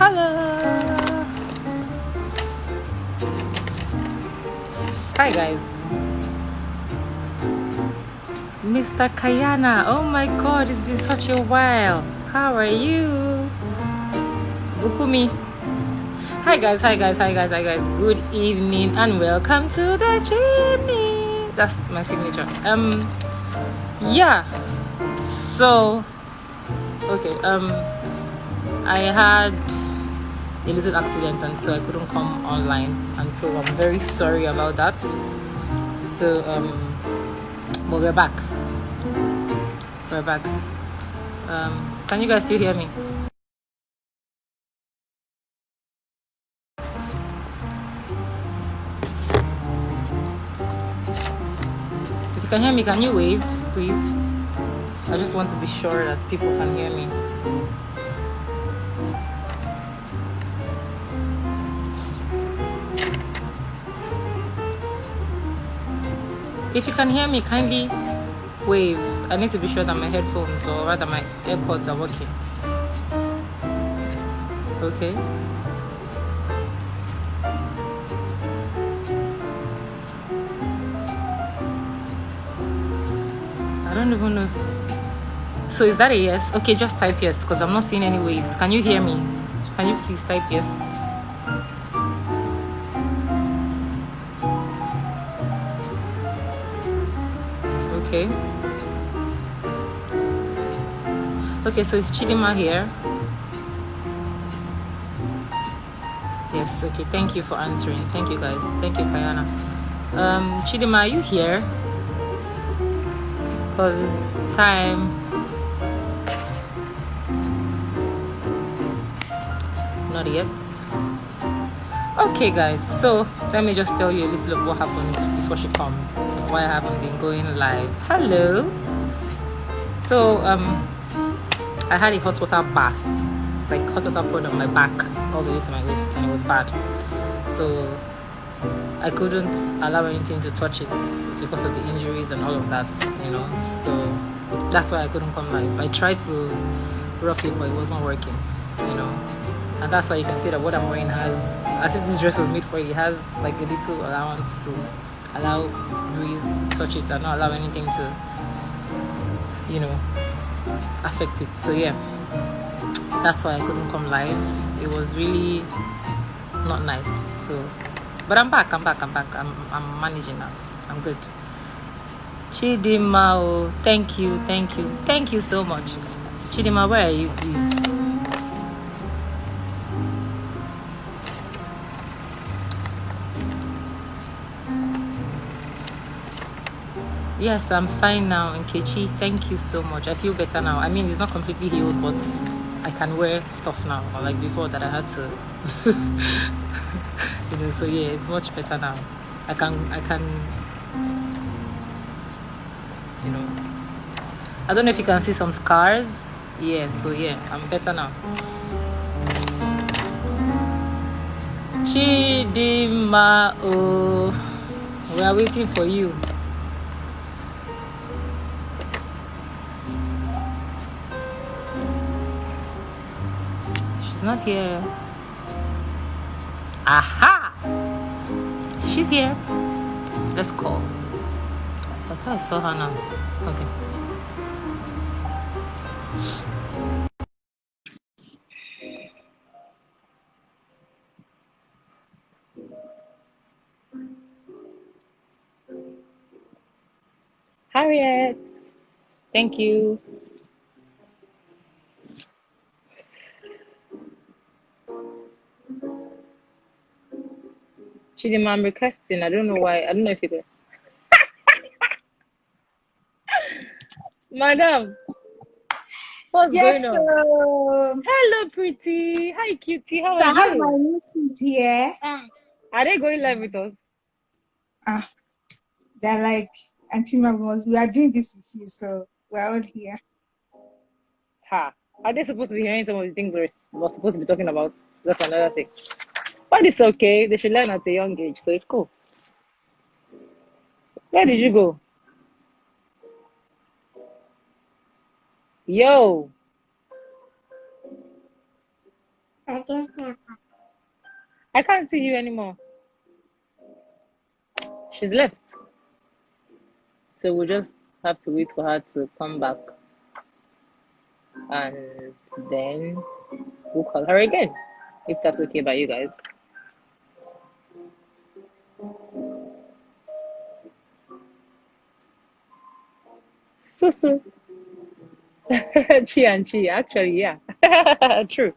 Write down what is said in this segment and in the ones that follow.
Hello. Hi guys. Mr. Kayana. Oh my god, it's been such a while. How are you? Bukumi. Hi guys. Good evening and welcome to the Chim'Ny. That's my signature. Yeah. So okay, I had a little accident and so I couldn't come online, and so I'm very sorry about that. So but we're back. Can you guys still hear me? If you can hear me, can you wave, please? I just want to be sure that people can hear me. If you can hear me, kindly wave. I need to be sure that my headphones, or rather my AirPods, are working. Okay. I don't even know if... So is that a yes? Okay, just type yes, because I'm not seeing any waves. Can you hear me? Can you please type yes? Okay. Okay, so it's Chidinma here. Yes, okay, thank you for answering. Thank you guys. Thank you, Kayana. Chidinma, are you here? Because it's time. Not yet. Okay guys, so let me just tell you a little of what happened before she comes, why I haven't been going live. Hello. So I had a hot water bath, like hot water poured on my back all the way to my waist, and it was bad, so I couldn't allow anything to touch it because of the injuries and all of that, you know. So that's why I couldn't come live. I tried to rough it, but it wasn't working, you know. And that's why you can see that what I'm wearing has, as if this dress was made for it, has like a little allowance to allow breeze touch it and not allow anything to, you know, affect it. So yeah, that's why I couldn't come live. It was really not nice. So, but I'm back. I'm managing now. I'm good. Chidinma, thank you so much. Chidinma, where are you, please? Yes, I'm fine now, Nkechi. Thank you so much. I feel better now. I mean, it's not completely healed, but I can wear stuff now. Like before that, I had to, you know. So yeah, it's much better now. I can, you know. I don't know if you can see some scars. Yeah. So yeah, I'm better now. Chidinma, oh, we are waiting for you. She's not here. Aha! She's here. Let's call. I thought I saw her now. Okay. Harriet. Thank you. Chidinma, I'm requesting. I don't know why. I don't know if you could. Madam, what's going on? Hello, pretty. Hi, cutie. How are I have you? my new kids here. Are they going live with us? They're like, Auntie Mamos, we are doing this with you, so we're all here. Ha. Are they supposed to be hearing some of the things we're supposed to be talking about? That's another thing. But it's okay. They should learn at a young age, so it's cool. Where did you go? Yo. I can't see you anymore. She's left. So we'll just have to wait for her to come back. And then we'll call her again. If that's okay by you guys. So. Chi and Chi, actually, yeah. True.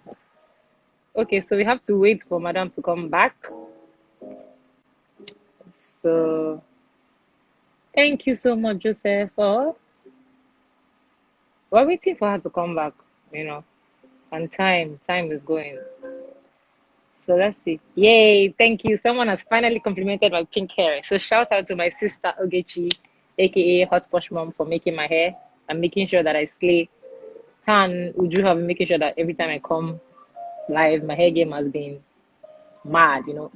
Okay, so we have to wait for Madam to come back. So thank you so much, Joseph. For we're waiting for her to come back, you know, and time is going. So let's see. Yay, thank you. Someone has finally complimented my pink hair. So shout out to my sister Ogechi, aka Hot Posh Mom, for making my hair and making sure that I slay. Her and Uju have been making sure that every time I come live, my hair game has been mad, you know.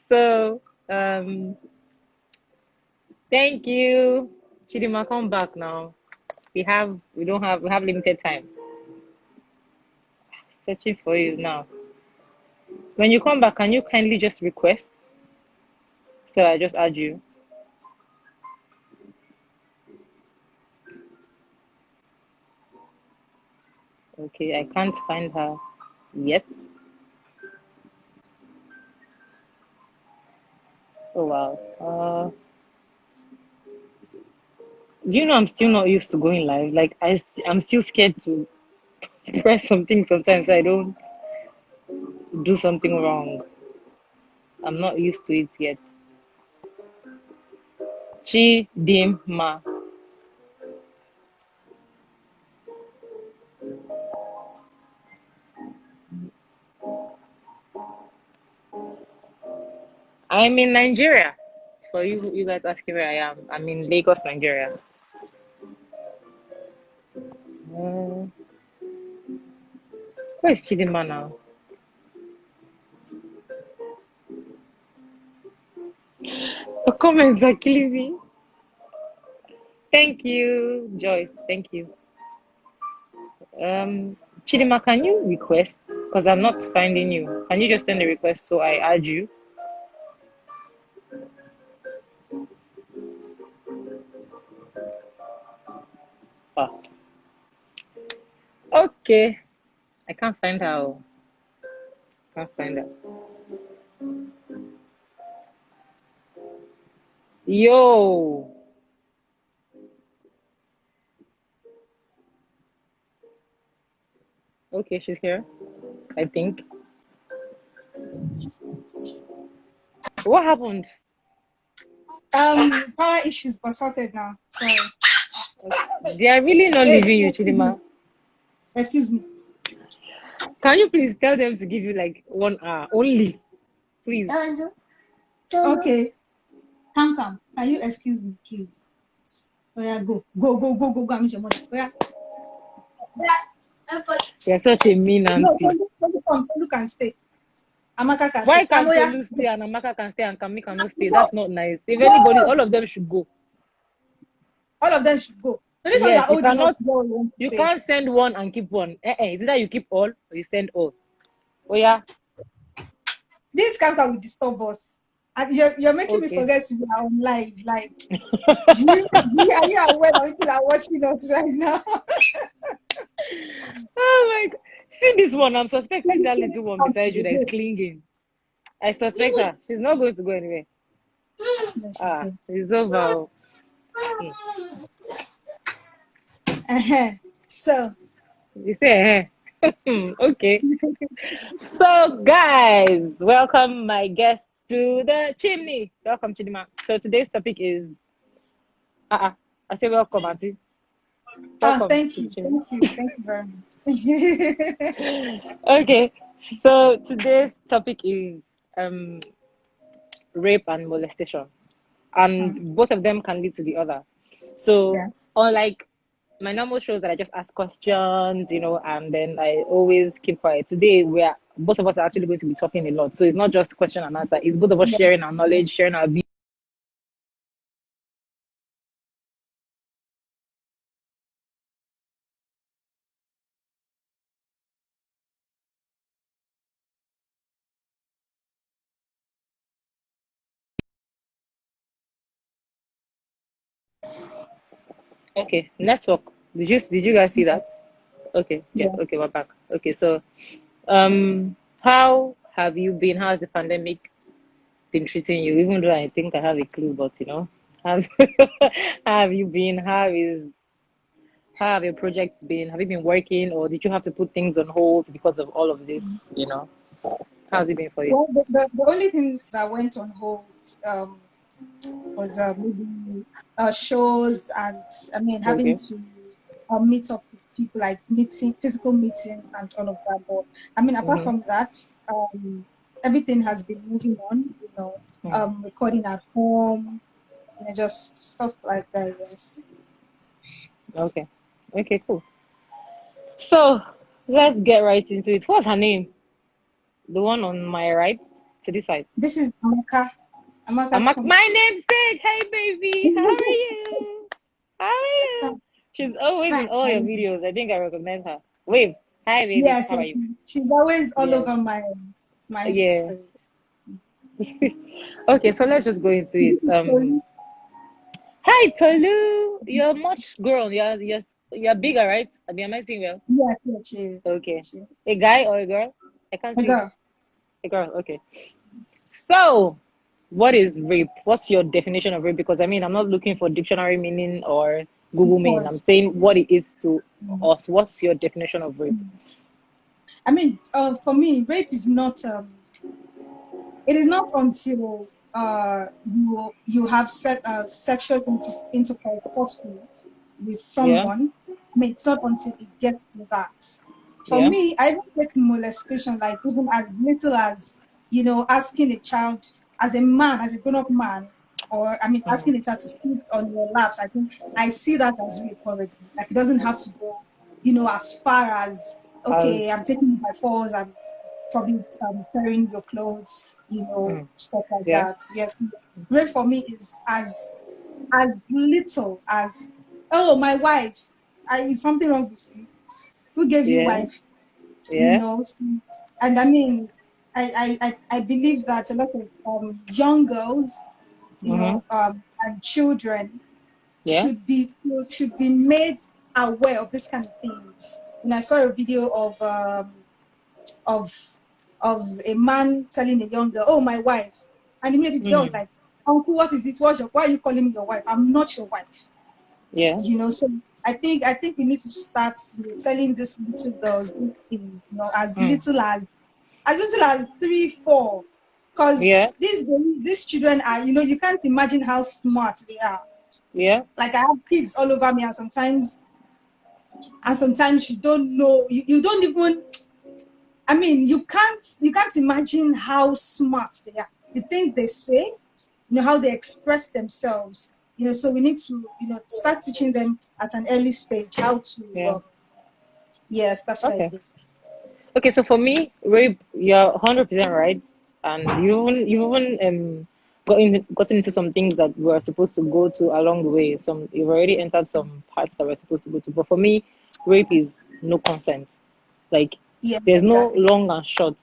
So thank you. Chidinma, come back now. We have limited time. Searching for you now. When you come back, can you kindly just request so I just add you? Okay, I can't find her yet. Oh wow. Do you know I'm still not used to going live? Like I'm still scared to press something sometimes so I don't do something wrong. I'm not used to it yet. Chidinma. I'm in Nigeria. For you guys asking where I am, I'm in Lagos, Nigeria. Uh, where is Chidinma now? The comments are killing me. Thank you, Joyce. Thank you. Chidinma, can you request? Because I'm not finding you. Can you just send a request so I add you? Ah, okay. I can't find her. Can't find her. Yo. Okay, she's here. I think. What happened? Power issues, but sorted now. Sorry. They are really not Hey, leaving you, Chidinma. excuse me. Can you please tell them to give you like 1 hour only? Please. Okay. Come. Can you excuse me, please? Oh yeah, go. Go. I miss your mother. Oh yeah. You're such a mean No, auntie. Tolu can stay. Amaka can stay. Why Come, can't oh yeah. Tolu stay and Amaka can stay and Kamika cannot stay? Go. That's not nice. If anybody, Go. all of them should go. All of them should go. So these ones Yes, are old enough to go where we want to you stay. can't send one and keep one. It's either you keep all or you send all. Oh yeah, This camera will disturb us. And you're making me okay. forget we are on live. Like, are you aware that people are watching us right now? Oh my God. See this one, I'm suspecting that little one beside you that is clinging. I suspect her. She's not going to go anywhere. No, she's here. It's over. Hmm. So, You say, okay. So, guys, welcome my guest to the chimney. Welcome, Chidinma. So, today's topic is. I say welcome, Auntie. Welcome thank to the you. chimney. Thank you very much. Okay, so today's topic is um, rape and molestation, and both of them can lead to the other. So, Yeah. unlike my normal shows that I just ask questions, and then I always keep quiet. Today, we're both of us are actually going to be talking a lot. So it's not just question and answer. It's both of us sharing our knowledge, sharing our views. Okay, network. Did you guys see Yeah. that? Okay, yeah, Yeah. okay, we're back. Okay, so how have you been? How's the pandemic been treating you? Even though I think I have a clue, but have how have you been? How have your projects been? Have you been working, or did you have to put things on hold because of all of this? How's it been for you? Well, the only thing that went on hold um, was maybe shows and I mean having Okay. to meet up with people like meeting, physical meetings and all of that. But I mean, apart Mm-hmm. from that, everything has been moving on. Recording at home, just stuff like that. Yes. Okay. Okay, cool. So let's get right into it. What's her name? The one on my right to this side. This is Amaka. Amaka. My namesake. Hey, baby. How are you? How are you? She's always in all your Fine. videos. I think I recognize her. Wave. Hi, baby. Yes, How are you? she's always all Yeah. over my Yeah. story. Okay, so let's just go into it. Story. Hi, Tolu. You're much grown. You're bigger, right? Am I saying well? Yes, yes, she is. Okay. She is. A guy or a girl? I can't A see. girl, A girl. Okay. So, what is rape? What's your definition of rape? Because I mean, I'm not looking for dictionary meaning or Google meaning. I'm because saying what it is to us. What's your definition of rape? I mean, for me, rape is not. It is not until you have sexual intercourse forcefully with Yeah, someone. I mean, it's not until it gets to that. For yeah, me, I don't take molestation like even as little as asking a child as a man, as a grown-up man, or I mean mm, asking a child to sit on your laps. I think I see that as rape already. Like it doesn't have to go, as far as as, okay, I'm taking you by force, I'm probably tearing your clothes, stuff like yeah, that. Yes, rape for me is as little as, oh, my wife, is something wrong with you? Who gave you yeah, wife? yeah, And I mean, I believe that a lot of young girls, mm-hmm, and children yeah, should be made aware of this kind of things. And I saw a video of of a man telling a young girl, "Oh, my wife," and immediately the girl was mm, like, "Uncle, what is it? Why are you calling me your wife? I'm not your wife." yeah, So I think we need to start telling these little girls these things, mm, as little as 3, 4, because yeah, these children are, you can't imagine how smart they are. yeah, Like I have kids all over me, and sometimes you don't know, you don't even, I mean, you can't imagine how smart they are. The things they say, how they express themselves. So we need to, start teaching them at an early stage how to. yeah. Yes, that's what I Okay. think. Okay, so for me, rape, you're 100% right, and you even gotten into some things that we're supposed to go to along the way. You've already entered some parts that we're supposed to go to. But for me, rape is no consent. Like, Yeah, there's no exactly. long and short.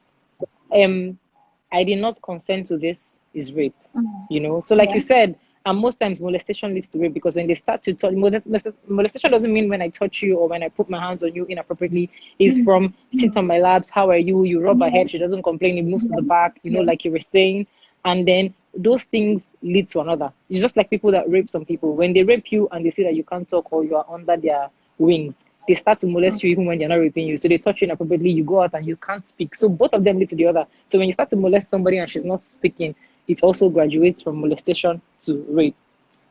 Um, I did not consent to this is rape. Mhm. So like Yeah. you said, and most times molestation leads to rape because when they start to touch, molestation doesn't mean when I touch you or when I put my hands on you inappropriately. It's Mhm. from sit on Mhm. my laps, how are you? You rub her Yeah. head, she doesn't complain, it moves to Yeah. the back, Yeah. like you were saying. And then those things lead to another. It's just like people that rape some people. When they rape you and they see that you can't talk or you are under their wings, they start to molest you even when they're not raping you. So they touch you inappropriately, you go out and you can't speak. So both of them lead to the other. So when you start to molest somebody and she's not speaking, it also graduates from molestation to rape.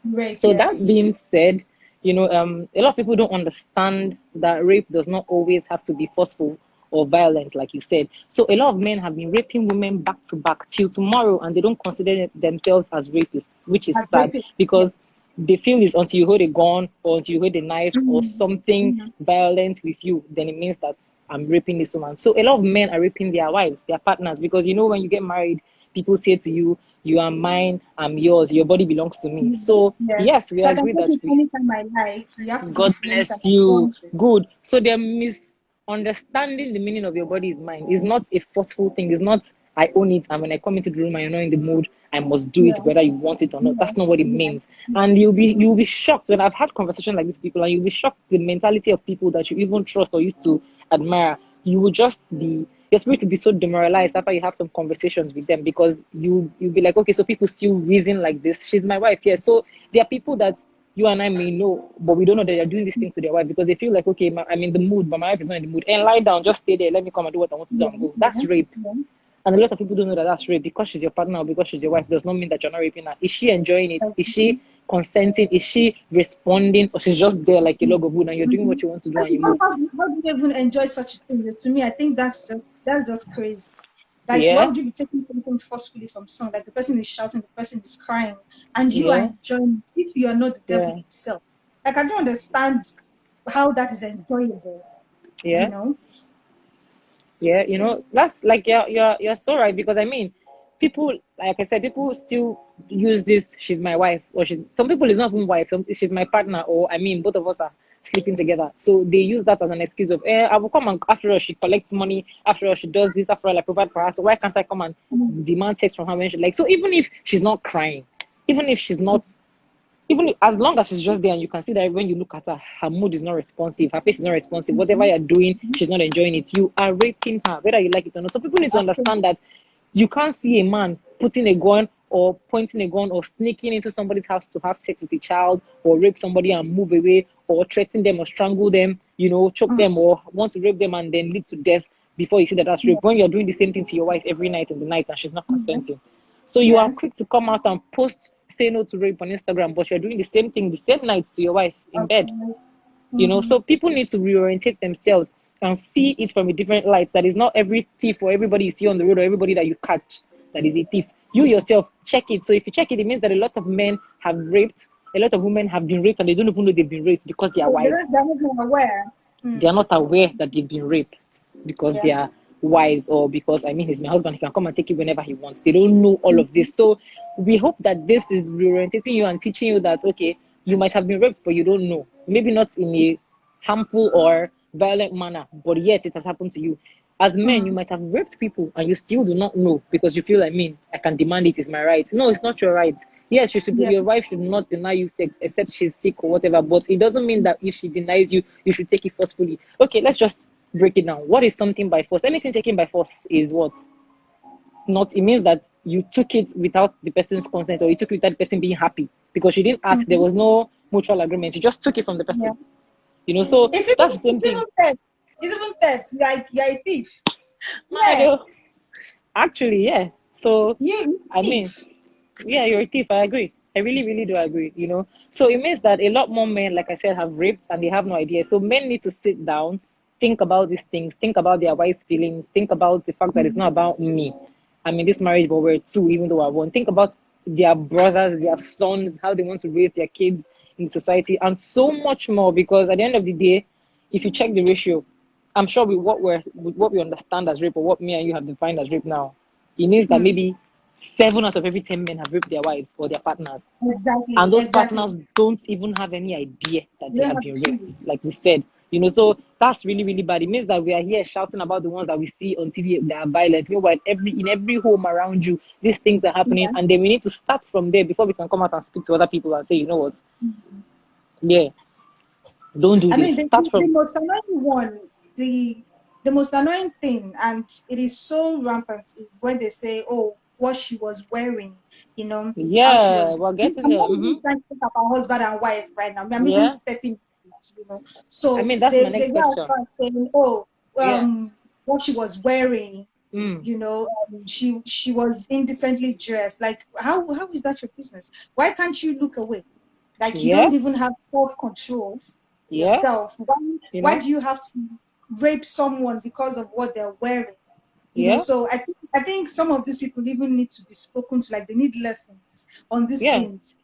Rape. So that Yes. being said, a lot of people don't understand that rape does not always have to be forceful or violent, like you said. So a lot of men have been raping women back to back till tomorrow, and they don't consider themselves as rapists, which is As sad rapists. Yes. because they feel it's until you hold a gun or until you hold a knife or Mhm. something Mhm. violent with you, then it means that I'm raping this woman. So a lot of men are raping their wives, their partners, because when you get married, people say to you, you are mine, I'm yours, your body belongs to me. Mhm. So Yeah. yes, we So I can agree take that it anytime I like. You have to give God it to me bless anytime I you. want it. Good. So they're misunderstanding the meaning of your body is mine. It's not a forceful thing. It's not I own it, and when I come into the room, I know in the mood, I must do it Yeah. whether you want it or not. That's not what it Yeah. means. And you'll be shocked when I've had conversations like this with people, and you'll be shocked the mentality of people that you even trust or used to admire. You will just be your spirit will be so demoralized after you have some conversations with them, because you'll be like, okay, so people still reason like this. She's my wife, yeah. So there are people that you and I may know, but we don't know that they're doing these things to their wife because they feel like, okay, I'm in the mood, but my wife is not in the mood. And lie down, just stay there, let me come and do what I want to do Yeah. and go. That's Yeah. rape. Yeah. And a lot of people don't know that that's rape. Because she's your partner or because she's your wife does not mean that you're not raping her. Is she enjoying it? Is she consenting? Is she responding? Or she's just there like a log of wood and you're doing what you want to do and you move? How do you even enjoy such a thing? To me, I think that's just crazy. Like, why Yeah, would you be taking something forcefully from someone? Like the person is shouting, the person is crying, and you are yeah, enjoying it if you are not the devil yeah, himself. Like, I don't understand how that is enjoyable, you yeah. know? Yeah, that's like you're so right, because I mean, people, like I said, people still use this. She's my wife, or some people is not even wife. She's my partner, or I mean, both of us are sleeping together. So they use that as an excuse of, I will come, and after all, she collects money. After all, she does this. After all, I provide for her. So why can't I come and demand sex from her when she like? So even if she's not crying, even if she's not, even as long as she's just there and you can see that when you look at her, her mood is not responsive, her face is not responsive, whatever you're doing, she's not enjoying it. You are raping her, whether you like it or not. So people need to understand that you can't see a man putting a gun or pointing a gun or sneaking into somebody's house to have sex with a child or rape somebody and move away or threaten them or strangle them, choke them or want to rape them and then lead to death before you see that that's rape. When you're doing the same thing to your wife every night in the night and she's not consenting. So you are Yes. quick to come out and post say no to rape on Instagram, but you're doing the same thing the same nights to your wife in bed. So people need to reorientate themselves and see it from a different light. That is not every thief or everybody you see on the road or everybody that you catch that is a thief. You yourself check it. So if you check it, it means that a lot of men have raped, a lot of women have been raped, and they don't even know they've been raped because they are So wives. they're not even aware. They are not aware that they've been raped because Yeah. they are wise, or because, I mean, he's my husband, he can come and take it whenever he wants. They don't know all of this. So we hope that this is reorientating you and teaching you that, okay, you might have been raped, but you don't know. Maybe not in a harmful or violent manner, but yet it has happened to you. As men, you might have raped people and you still do not know because you feel, I mean, I can demand it, it's my right. No, it's not your right. Yes, Yeah. your wife should not deny you sex except she's sick or whatever, but it doesn't mean that if she denies you, you should take it forcefully. Okay, let's just break it down. What is something by force? Anything taken by force is what? Not, it means that you took it without the person's consent, or you took it without the person being happy because you didn't ask. There was no mutual agreement. You just took it from the Yeah. person. So that's the same It's thing. even theft. It's even theft. Like, you're a thief. Yeah. Mario, actually, yeah. So, You I mean, thief. yeah, you're a thief. I agree. I really, really do agree. So it means that a lot more men, like I said, have raped and they have no idea. So men need to sit down, think about these things, think about their wife's feelings, think about the fact that it's not about me. I'm in this marriage, but we're two, even though I won't. Think about their brothers, their sons, how they want to raise their kids in society, and so much more. Because at the end of the day, if you check the ratio, I'm sure with what we understand as rape, or what me and you have defined as rape now, it means that maybe 7 out of every 10 men have raped their wives or their partners, and Exactly. those Exactly. partners don't even have any idea that You they don't have have been to. raped, like we said. So that's really, really bad. It means that we are here shouting about the ones that we see on TV that are violent. Meanwhile, in every home around you, these things are happening, Yeah. and then we need to start from there before we can come out and speak to other people and say, you know what, yeah, don't do I this. mean, Start the from most annoying one, the most annoying thing, and it is so rampant, is when they say, "Oh, what she was wearing," how she yeah, was. we're getting I'm there. not even trying to talk about husband and wife right now. I'm even Yeah, stepping. I So mean that's my they next go as question. far as saying, "Oh, Yeah. what she was wearing." Mm. She was indecently dressed. Like, how is that your business? Why can't you look away? Like, you Yeah. don't even have self-control Yeah. yourself. You Why know. do you have to rape someone because of what they're wearing? Yeah. So I think some of these people even need to be spoken to. Like, they need lessons on these Yeah. things.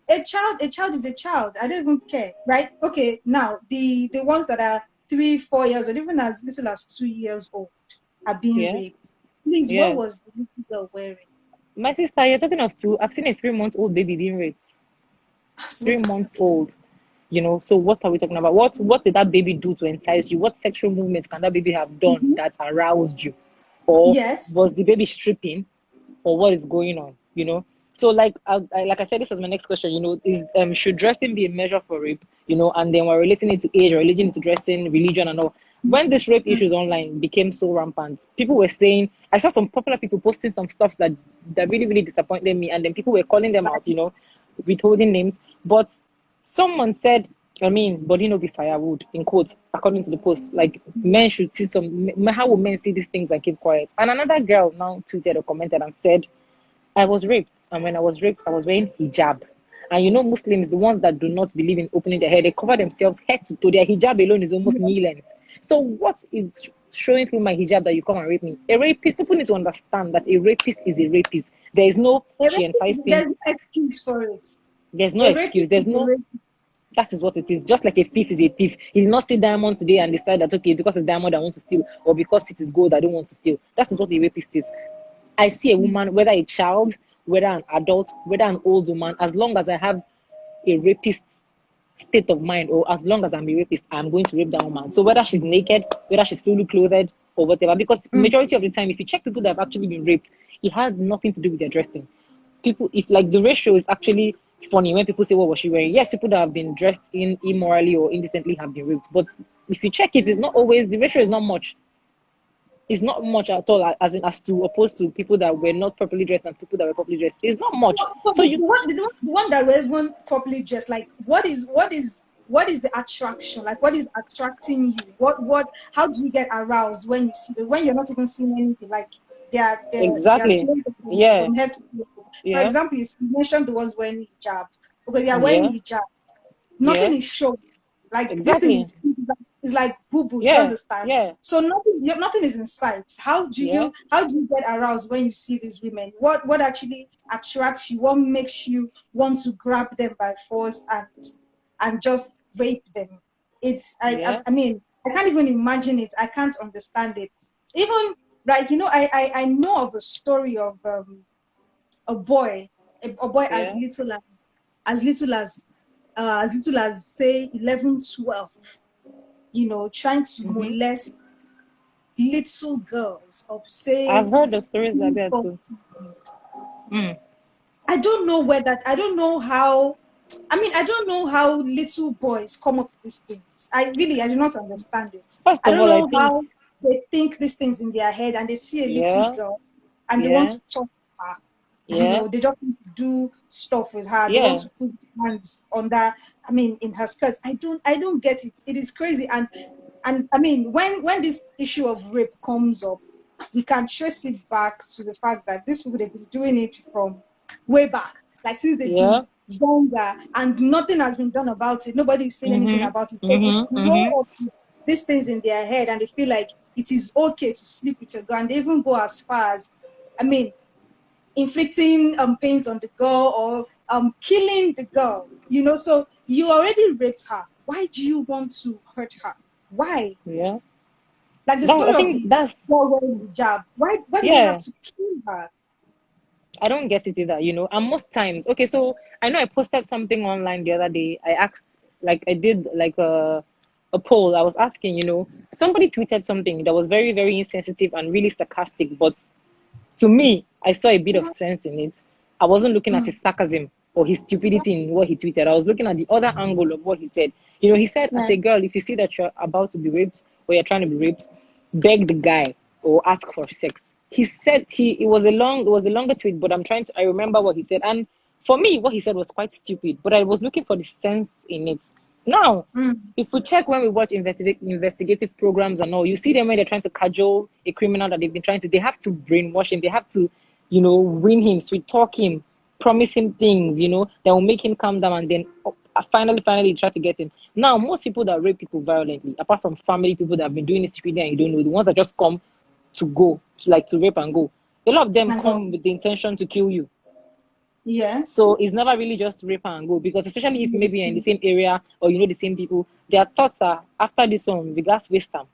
A child is a child. I don't even care, right? Okay, now the ones that are 3, 4 years old, even as little as 2 years old, are being Yeah. raped. Please, what Yeah. was the little girl wearing? My sister, you're talking of two. I've seen a 3 month old baby being raped. So Three months old. So what are we talking about? What did that baby do to entice you? What sexual movements can that baby have done Mhm. that aroused you? Or Yes. was the baby stripping? Or what is going on? So, like I said, this was my next question. Is should dressing be a measure for rape? And then we're relating it to age, or relating it to dressing, religion, and all. When this rape issues online became so rampant, people were saying, I saw some popular people posting some stuff that really, really disappointed me, and then people were calling them out, withholding names. But someone said, I mean, body no be firewood, in quotes, according to the post. Like, men should see how will men see these things and keep quiet? And another girl now tweeted or commented and said, I was raped, and when I was raped, I was wearing hijab. And Muslims, the ones that do not believe in opening their hair, they cover themselves head to toe. Their hijab alone is almost knee length. So what is showing through my hijab that you come and rape me? A rapist, people need to understand that a rapist is a rapist. There is no she enticing. There's no excuse for it. There's no A excuse. rapist There's is a no. rapist. That is what it is. Just like a thief is a thief. He did not see diamond today and decide that, okay, because it's diamond I want to steal, or because it is gold I don't want to steal. That is what a rapist is. I see a woman, whether a child, whether an adult, whether an old woman, as long as I have a rapist state of mind, or as long as I'm a rapist, I'm going to rape that woman. So whether she's naked, whether she's fully clothed, or whatever, because majority of the time, if you check people that have actually been raped, it has nothing to do with their dressing. People, if like the ratio is actually funny when people say, what was she wearing? Yes, people that have been dressed in immorally or indecently have been raped, but if you check it, it's not always, the ratio is not much. It's not much at all, as to opposed to people that were not properly dressed and people that were properly dressed. It's not much. So The one that were even properly dressed, like what is the attraction? Like what is attracting you? How do you get aroused when you see when you're not even seeing anything? Like they are exactly, yeah, from head to toe. For yeah, example, you mentioned the ones wearing hijab. Okay, they are wearing yeah, hijab. yeah, Nothing is showing. Like this thing exactly, is like boo boo. Do you yeah, understand? yeah, So nothing is in sight. yeah, How do you get aroused when you see these women? What actually attracts you? What makes you want to grab them by force and just rape them? It's yeah, I mean I can't even imagine it. I can't understand it. Even like I know of a story of a boy as yeah, little as little as as little as say 11, 12, trying to mm-hmm. molest little girls of say I've heard of stories like 3, that 4. too. Mm. I don't know whether I don't know how. I mean, I don't know how little boys come up with these things. I do not understand it. First I of don't all, I know think, how they think these things in their head and they see a little yeah, girl and they want yeah, to talk to her. yeah, They just want to do stuff with her. They want yeah, to put hands on that. I mean, in her skirts. I don't get it. It is crazy. And I mean, when this issue of rape comes up, we can trace it back to the fact that these people they've been doing it from way back, like since they've been yeah, younger, and nothing has been done about it. Nobody's saying anything mm-hmm, about it. So they mm-hmm, mm-hmm, grow up with these things in their head, and they feel like it is okay to sleep with a girl, and they even go as far as, I mean, inflicting pains on the girl or killing the girl. So you already raped her. Why do you want to hurt her? Why? yeah. Like the That story I of think the that's girl wearing the hijab. Why do we have yeah. to kill her? I don't get it either, And most times, okay, so I know I posted something online the other day. I asked, like, I did like a poll. I was asking, somebody tweeted something that was very, very insensitive and really sarcastic, but to me, I saw a bit of sense in it. I wasn't looking at Mm, his sarcasm or his stupidity in what he tweeted. I was looking at the other angle of what he said. He said, as yeah. a girl, if you see that you're about to be raped or you're trying to be raped, beg the guy or ask for sex. He said it was a longer tweet, but I remember what he said. And for me, what he said was quite stupid, but I was looking for the sense in it. Now, Mm, if we check when we watch investigative programs and all, you see them when they're trying to cajole a criminal that they have to brainwash him, they have to, win him, sweet talk him, promise him things, that will make him calm down, and then finally try to get him. Now, most people that rape people violently, apart from family people that have been doing it secretly and you don't know, the ones that just come to go, like to rape and go, a lot of them and go. come with the intention to kill you. Yes. So it's never really just rape and go, because especially if maybe you're in the same area or you know the same people, their thoughts are after this one, we gas waste time.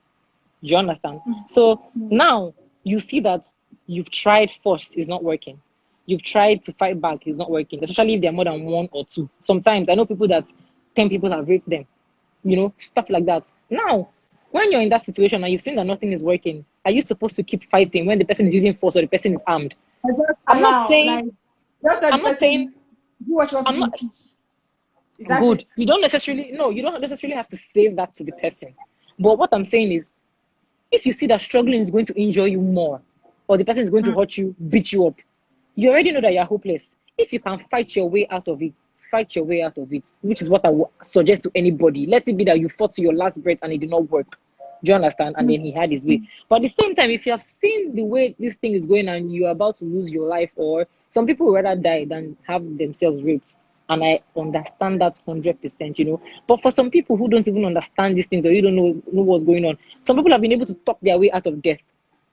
Do you understand? Mm, So mm, now you see that you've tried force is not working. You've tried to fight back is not working, especially if there are more than one or two. Sometimes I know people that 10 people have raped them, stuff like that. Now, when you're in that situation and you've seen that nothing is working, are you supposed to keep fighting when the person is using force or the person is armed? I just I'm not allow, saying like, Just let the I'm not saying person do what she wants to I'm do in not peace. Is that good. it? You don't necessarily no, you don't necessarily have to say that to the person. But what I'm saying is, if you see that struggling is going to injure you more, or the person is going to Mm. hurt you, beat you up, you already know that you're hopeless. If you can fight your way out of it, fight your way out of it, which is what I would suggest to anybody. Let it be that you fought to your last breath and it did not work. Do you understand? And then he had his way. But at the same time, if you have seen the way this thing is going and you're about to lose your life, or some people would rather die than have themselves raped. And I understand that 100%, you know. But for some people who don't even understand these things, or you don't know what's going on, some people have been able to talk their way out of death.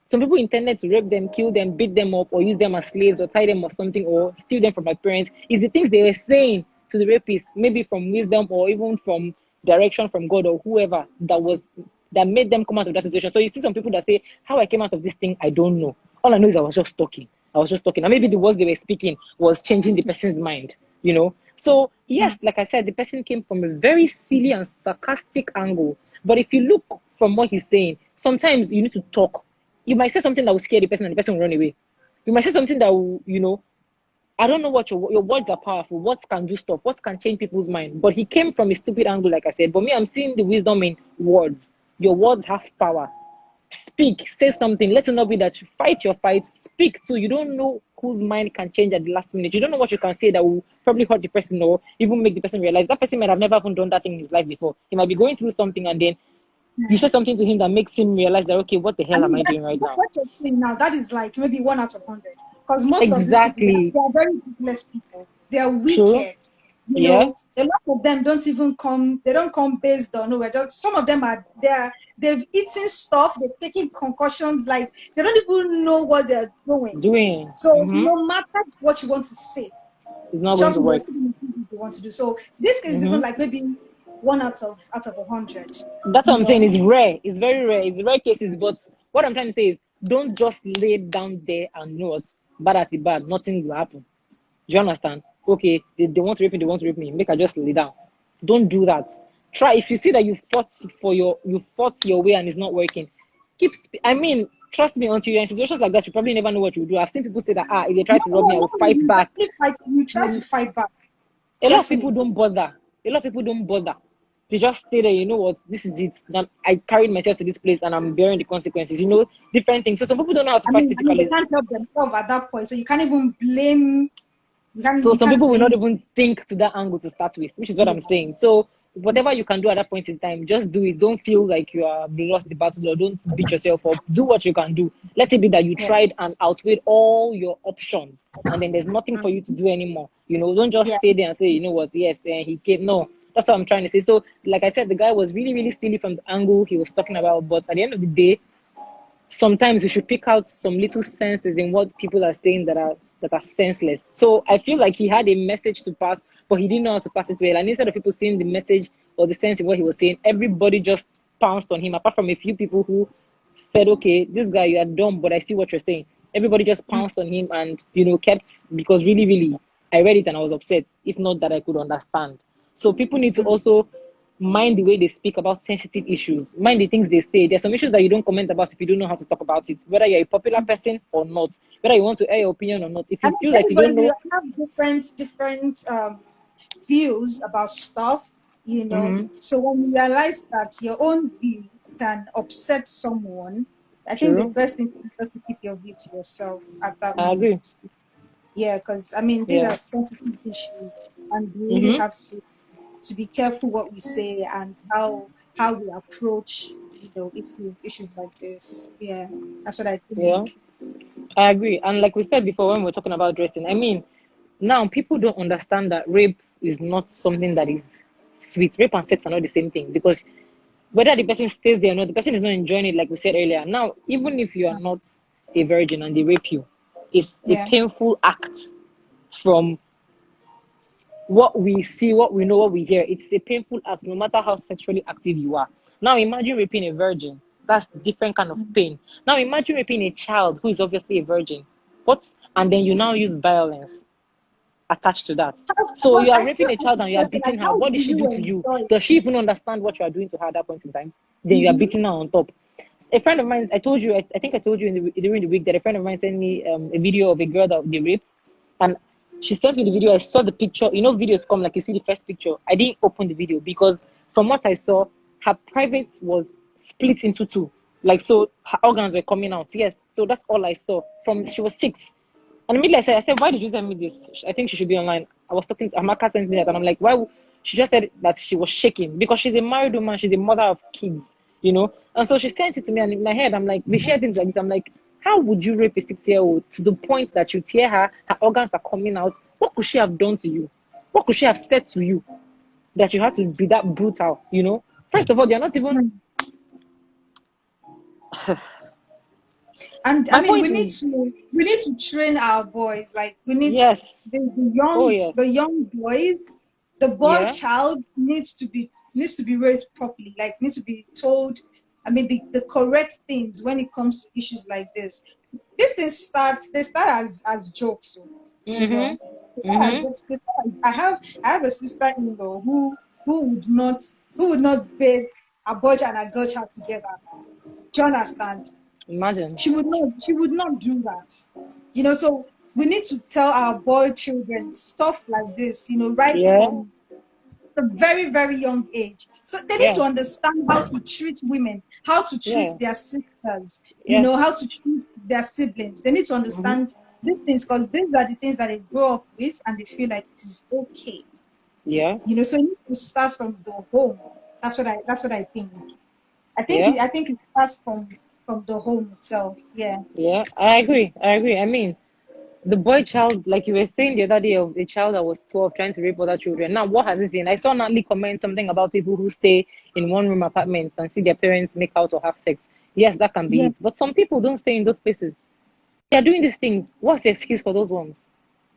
Some people intended to rape them, kill them, beat them up, or use them as slaves, or tie them or something, or steal them from my parents. Is the things they were saying to the rapists, maybe from wisdom or even from direction from God or whoever that made them come out of that situation. So you see some people that say, how I came out of this thing, I don't know. All I know is I was just talking. I was just talking. And maybe the words they were speaking was changing the person's mind, you know. So yes, like I said, the person came from a very silly and sarcastic angle. But if you look from what he's saying, sometimes you need to talk. You might say something that will scare the person and the person will run away. You might say something that will, you know, I don't know what your words are powerful. Words can do stuff. Words can change people's mind. But he came from a stupid angle, like I said. But me, I'm seeing the wisdom in words. Your words have power. Speak, say something. Let it not be that you fight your fight. Speak too. You don't know whose mind can change at the last minute. You don't know what you can say that will probably hurt the person or even make the person realize that person might have never even done that thing in his life before. He might be going through something and then you say something to him that makes him realize that, okay, what the I hell am mean, I doing right now? what you're saying now, that is like maybe 1 out of 100. Because most of these people, Exactly. they are very useless people. They are True. wicked. You Yeah. know, a lot of them don't even come. They don't come based on nowhere. Just, some of them are there. They've eaten stuff. They've taken concussions. Like they don't even know what they're doing. Doing. So no matter what you want to say, It's not going trust to me, you're work. still going to do what you want to do. So this case is even like maybe 1 out of 100. That's what You I'm saying. know. It's rare. It's very rare. It's rare cases. But what I'm trying to say is, don't just lay down there and know what bad as the bad. Nothing will happen. Do you understand? Okay, they want to rape me. They want to rape me. Make her just lay down. Don't do that. Try if you see that you fought your way and it's not working. I mean, trust me. Until you're in situations like that, you probably never know what you do. I've seen people say that if they try No, to rob no, me, I no, will fight you back. definitely fight. You try to fight back. A lot of people Definitely. don't bother. A lot of people don't bother. They just stay there. You know what? This is it. Now, I carried myself to this place and I'm bearing the consequences. You know, different things. So some people don't know how to fight They physically. can't help themselves at that point. So you can't even blame. So You some can't people will not blame. even think to that angle to start with, which is what Yeah. I'm saying. So whatever you can do at that point in time, just do it. Don't feel like you are lost the battle or don't beat yourself up. Do what you can do. Let it be that you Yeah. tried and outweighed all your options, and then there's nothing for you to do anymore. You know, don't just Yeah. stay there and say, you know what, yes, he came. No, that's what I'm trying to say. So, like I said, the guy was really, really silly from the angle he was talking about, but at the end of the day, sometimes we should pick out some little senses in what people are saying that are senseless. So I feel like he had a message to pass, but he didn't know how to pass it well. And instead of people seeing the message or the sense in what he was saying, everybody just pounced on him. Apart from a few people who said, "Okay, this guy, you are dumb, but I see what you're saying." Everybody just pounced on him and kept because really, really, I read it and I was upset. If not that I could understand. So people need to also mind the way they speak about sensitive issues. Mind the things they say. There's some issues that you don't comment about if you don't know how to talk about it, whether you're a popular person or not, whether you want to air your opinion or not. If I you mean, feel like you everybody don't we know, have different views about stuff. You know. mm-hmm, So when you realize that your own view can upset someone, I think the true, best thing is just to keep your view to yourself at that I agree. moment. Yeah, because I mean these Yeah, are sensitive issues, and we really mm-hmm, have to be careful what we say and how we approach issues like this. Yeah, that's what I yeah, think. I agree. And like we said before, when we're talking about dressing, I mean, now people don't understand that rape is not something that is sweet. Rape and sex are not the same thing because whether the person stays there or not, the person is not enjoying it, like we said earlier. Now, even if you are not a virgin and they rape you, it's a Yeah. painful act from what we see, what we know, what we hear. It's a painful act, no matter how sexually active you are. Now, imagine raping a virgin. That's different kind of pain. Now, imagine raping a child who is obviously a virgin. What? And then you now use violence attached to that. So But you are I still raping a ask child the and you are question, like, beating her. how What do did she you do to you? enjoy? Does she even understand what you are doing to her at that point in time? Then you are Mm-hmm. beating her on top. A friend of mine, I told you, I think I told you during the week that a friend of mine sent me a video of a girl that they raped, and She sent me the video. I saw the picture. You know, videos come like you see the first picture. I didn't open the video because from what I saw, her private was split into two. Like, so her organs were coming out. Yes. So that's all I saw. From she was 6. And immediately I said, why did you send me this? I think she should be online. I was talking to Amaka sent me that, and I'm like, why? She just said that she was shaking because she's a married woman. She's a mother of kids, you know. And so she sent it to me, and in my head, I'm like, we share things like this. I'm like, how would you rape a 6-year-old to the point that you tear her, her organs are coming out? What could she have done to you? What could she have said to you that you had to be that brutal? You know. First of all, you're not even. And I My mean, point is, we need to train our boys. Like we need yes, oh yes, the young boys, the boy yeah, child needs to be raised properly. Like needs to be told. I mean, the correct things when it comes to issues like this. These things they start as jokes, so, you mhm, know. They start mhm. I have a sister-in-law who would not who would not bathe a boy child and a girl child together. Do you understand? Imagine, She would not do that. You know, so we need to tell our boy children stuff like this, you know, right yeah, from a very, very young age. So they need yeah, to understand how to treat women, how to treat yeah, their sisters, you yes, know, how to treat their siblings. They need to mhm, understand these things because these are the things that they grow up with and they feel like it is okay. yeah, You know, so you need to start from the home. That's what I think. yeah. I think it starts from the home itself. Yeah. Yeah, I agree. I agree. I mean, the boy child, like you were saying the other day, of a child that was 12 trying to rape other children. Now, what has he seen? I saw Natalie comment something about people who stay in one room apartments and see their parents make out or have sex. Yes, that can be Yeah. it. But some people don't stay in those places. They are doing these things. What's the excuse for those ones?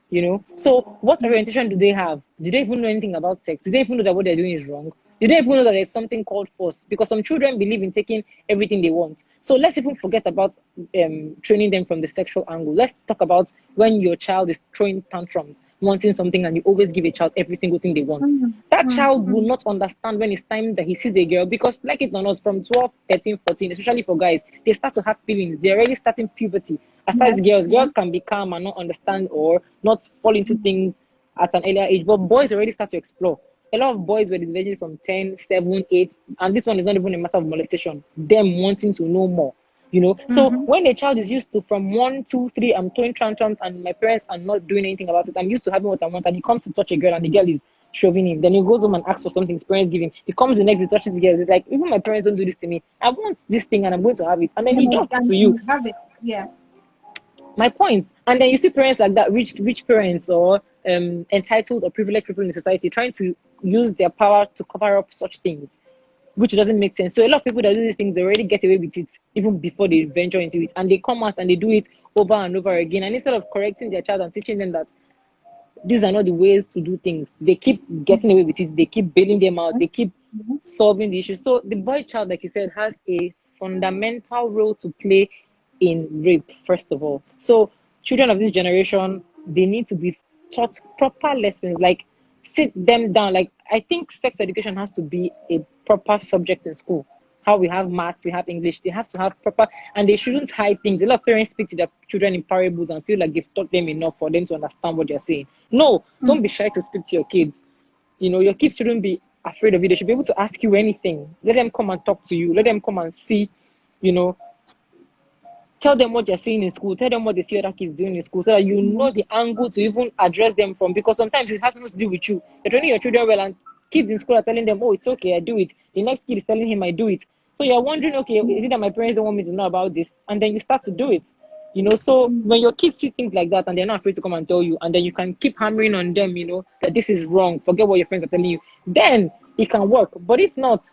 You know, so what orientation do they have? Do they even know anything about sex? Do they even know that what they're doing is wrong? Do they even know that there's something called force? Because some children believe in taking everything they want. So let's even forget about training them from the sexual angle. Let's talk about when your child is throwing tantrums, wanting something, and you always give a child every single thing they want. Mm, That mm, child will mm. not understand when it's time that he sees a girl, because like it or not, from 12, 13, 14, especially for guys, they start to have feelings. They're already starting puberty. Aside Yes. girls, Yeah. girls can be calm and not understand or not fall into things at an earlier age, but boys already start to explore. A lot of boys were disvirgin from 10, 7, 8, and this one is not even a matter of molestation. Them wanting to know more. You know, so Mm-hmm. when a child is used to from 1, 2, 3, I'm throwing tantrums and my parents are not doing anything about it. I'm used to having what I want, and he comes to touch a girl and the girl is shoving him. Then he goes home and asks for something his parents give him. He comes the next day, touches the girl. It's like, even my parents don't do this to me. I want this thing and I'm going to have it. And then he does it to And you. you have it. Yeah. My point. And then you see parents like that, rich parents or entitled or privileged people in society trying to use their power to cover up such things, which doesn't make sense. So a lot of people that do these things, they already get away with it even before they venture into it, and they come out and they do it over and over again. And instead of correcting their child and teaching them that these are not the ways to do things, they keep getting away with it. They keep bailing them out. They keep Mhm. solving the issue. So the boy child, like you said, has a fundamental role to play in rape, first of all. So children of this generation, they need to be taught proper lessons, like sit them down. Like I think sex education has to be a proper subject in school. How we have maths, we have English, they have to have proper, and they shouldn't hide things. A lot of parents speak to their children in parables and feel like they've taught them enough for them to understand what they're saying. No, don't be shy to speak to your kids. You know, your kids shouldn't be afraid of you. They should be able to ask you anything. Let them come and talk to you. Let them come and see, you know, tell them what you're seeing in school. Tell them what they see other kids doing in school so that you know the angle to even address them from. Because sometimes it has nothing to do with you. You're training your children well, and kids in school are telling them, oh, it's okay, I do it. The next kid is telling him, I do it. So you're wondering, okay, is it that my parents don't want me to know about this? And then you start to do it. You know, so when your kids see things like that and they're not afraid to come and tell you, and then you can keep hammering on them, you know, that this is wrong, forget what your friends are telling you, then it can work. But if not,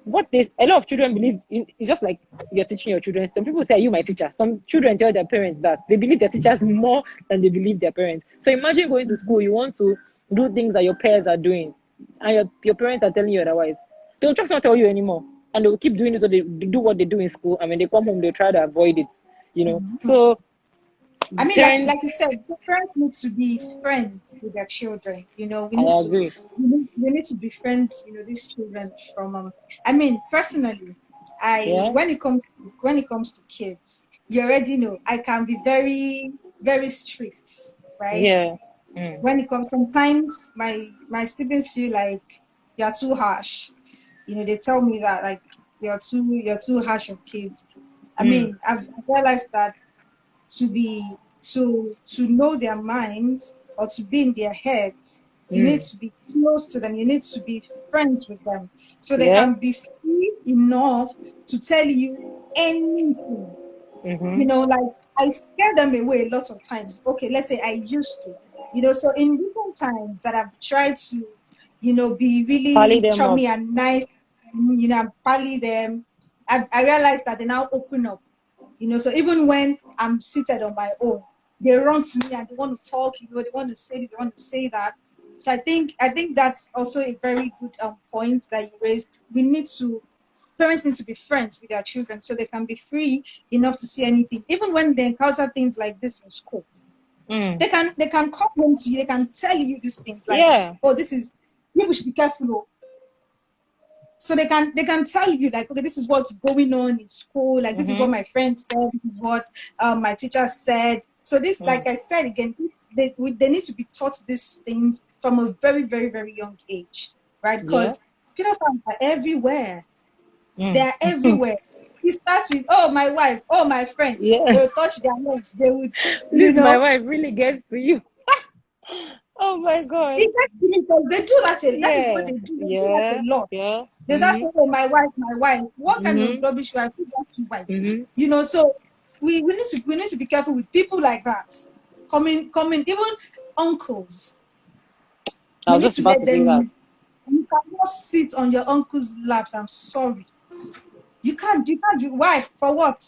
what this a lot of children believe in, it's just like you're teaching your children. Some people say, are you my teacher? Some children tell their parents that they believe their teachers more than they believe their parents. So imagine going to school, you want to do things that your peers are doing, and your parents are telling you otherwise. They'll just not tell you anymore, and they'll keep doing it. So they do what they do in school, and when they come home, they try to avoid it. You know, Mhm. so I mean, parents, like you said, the parents need to be friends with their children. You know, I agree. we need to befriend, you know, these children from I mean, personally, I Yeah, when it comes to kids, you already know I can be very, very strict, right? yeah, Mm. When it comes, sometimes my siblings feel like you're too harsh. They tell me that like you're too harsh on kids. I Mm. mean, I've realized that to know their minds or to be in their heads, you need Mm. to be close to them. You need to be friends with them so they Yeah. can be free enough to tell you anything. Mm-hmm. Like I scare them away a lot of times. Okay, let's say I used to. So in different times that I've tried to, be Pally really them up. chummy and nice, and pally them, I realized that they now open up. So even when I'm seated on my own, they run to me and they want to talk, they want to say this, they want to say that. So I think that's also a very good point that you raised. Parents need to be friends with their children so they can be free enough to see anything. Even when they encounter things like this in school, Mm. they can come home to you, they can tell you these things like, Yeah. oh, this is you should be careful. Oh. So they can tell you like, okay, this is what's going on in school, like this is what Mm-hmm. my friend said, this is what my teacher said. So this, Mm. like I said again, they need to be taught these things from a very, very, very young age, right? Yeah. Because pedophiles are everywhere. Mm. They're everywhere. It starts with, oh, my wife, oh, my friend. Yeah. They'll touch their head. They would, you This my know, wife really gets to you. Oh my god. it gets to me because they do that. That is what Yeah. they do. They do that Yeah. a lot. Yeah. They start Mm-hmm. saying, oh, my wife, my wife. What kind of Mm-hmm. rubbish wife? Who wants to wife? Mm-hmm. So we need to be careful with people like that. Coming, even uncles. I We was need just to about let to say that. them. You cannot sit on your uncle's laps. I'm sorry. You can't. Why? For what?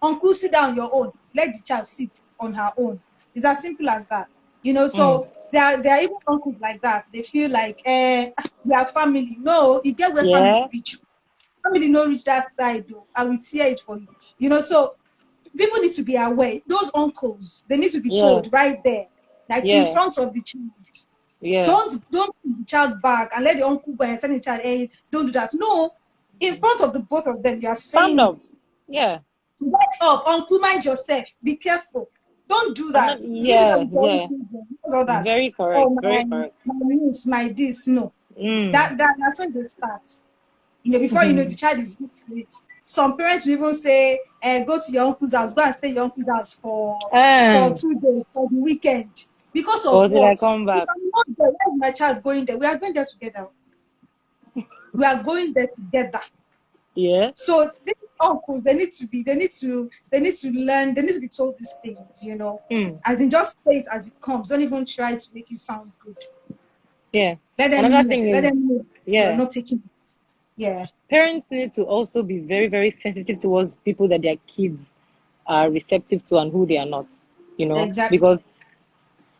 Uncle, sit down on your own. Let the child sit on her own. It's as simple as that. Mm. So there are even uncles like that. They feel like, we are family. No, you get where family Yeah. reach. Family no reach that side though. I will tear it for you. So people need to be aware. Those uncles, they need to be Yeah. told right there, like in Yeah. front of the child. Yeah. Don't put the child back and let the uncle go and tell the child, hey, don't do that. No, in front of the both of them, you are Stand saying up. it. Yeah. Get up, uncle, mind yourself. Be careful. Don't do I'm not. that. Do you think Yeah. I'm telling Yeah. children? Because of that. Very correct. Oh, Very my correct. my niece, my this. No. Mm. That's when they start. Before the child is used to it. Some parents will even say, go to your uncle's house, go and stay at your uncle's house for And 2 days, for the weekend. Because of or till I what? come If back. I'm not there, where is my child going there? We are going there together. We are going there together. Yeah. So these uncles, they need to learn, they need to be told these things. Mm. As in just say it as it comes. Don't even try to make it sound good. Yeah. Let them Another know. thing Let is, them know you're yeah, not taking it. Yeah, parents need to also be very, very sensitive towards people that their kids are receptive to and who they are not. exactly. Because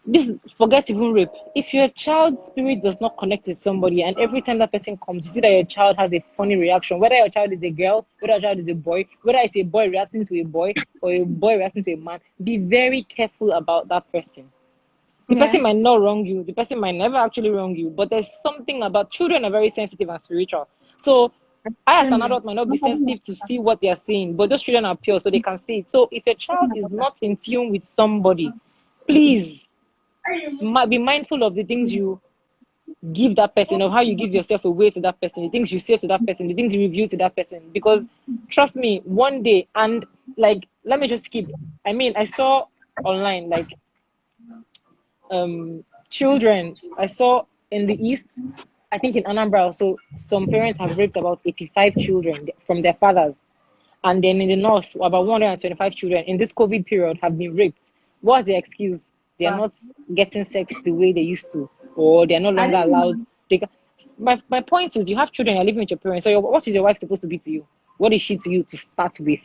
this forget even rape. If your child's spirit does not connect with somebody, and every time that person comes, you see that your child has a funny reaction, whether your child is a girl, whether your child is a boy, whether it's a boy reacting to a boy or a boy reacting to a man, be very careful about that person. The Yeah. person might not wrong you, the person might never actually wrong you, but there's something about children are very sensitive and spiritual. So I, as Same an here. adult, might not be No, I don't sensitive to see what they are seeing, but those children are pure, so they can see it. So if your child is know. not in tune with somebody, please be mindful of the things you give that person, of how you give yourself away to that person, the things you say to that person, the things you review to that person. Because trust me, one day, and like, let me just skip. I mean, I saw online like children. I saw in the east, I think in Anambra also, some parents have raped about 85 children from their fathers. And then in the north, about 125 children in this COVID period have been raped. What's the excuse? They are Wow. not getting sex the way they used to, or they're no I longer didn't allowed. know. My point is, you have children, you're living with your parents. So, what is your wife supposed to be to you? What is she to you to start with?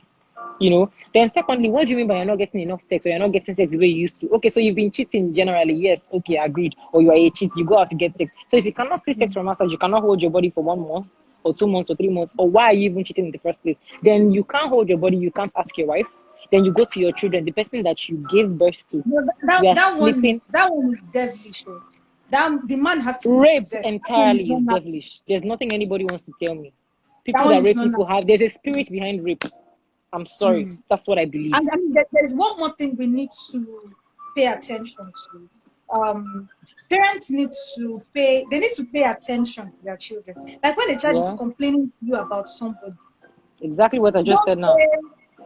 Then secondly, what do you mean by you're not getting enough sex, or you're not getting sex the way you used to? Okay, so you've been cheating generally. Yes, okay, agreed. Or you are a cheat, you go out to get sex. So if you cannot see sex from outside, you cannot hold your body for 1 month or 2 months or 3 months, or why are you even cheating in the first place? Then you can't hold your body, you can't ask your wife. Then you go to your children, the person that you gave birth to. No, that, We are that one is sleeping. that one is devilish. Oh. That the man has to be Rape possessed. That one is entirely not is natural. devilish. There's nothing anybody wants to tell me. That People one that is rape not people natural. have, there's a spirit behind rape. I'm sorry. Mm. That's what I believe. And I mean, there's one more thing we need to pay attention to. parents need to pay. They need to pay attention to their children. Like when a child is Yeah. complaining to you about somebody, Exactly what I just don't said now.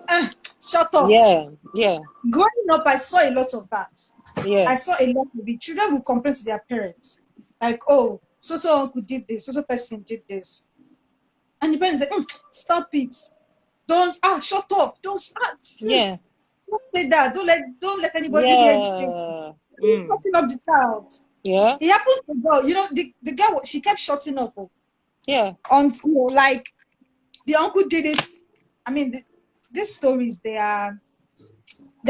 say, "Shut up." Yeah. Yeah. Growing up, I saw a lot of that. Yeah. I saw a lot of it. Children will complain to their parents, like, "Oh, so uncle did this, so person did this," and the parents say, "Stop it! Shut up! Don't start! Yeah. Don't say that! Don't let anybody hear you say that. Yeah. Mm. Shutting up the child." Yeah. It happened to the girl. The girl, she kept shutting up Yeah. until like the uncle did it. I mean, these stories they're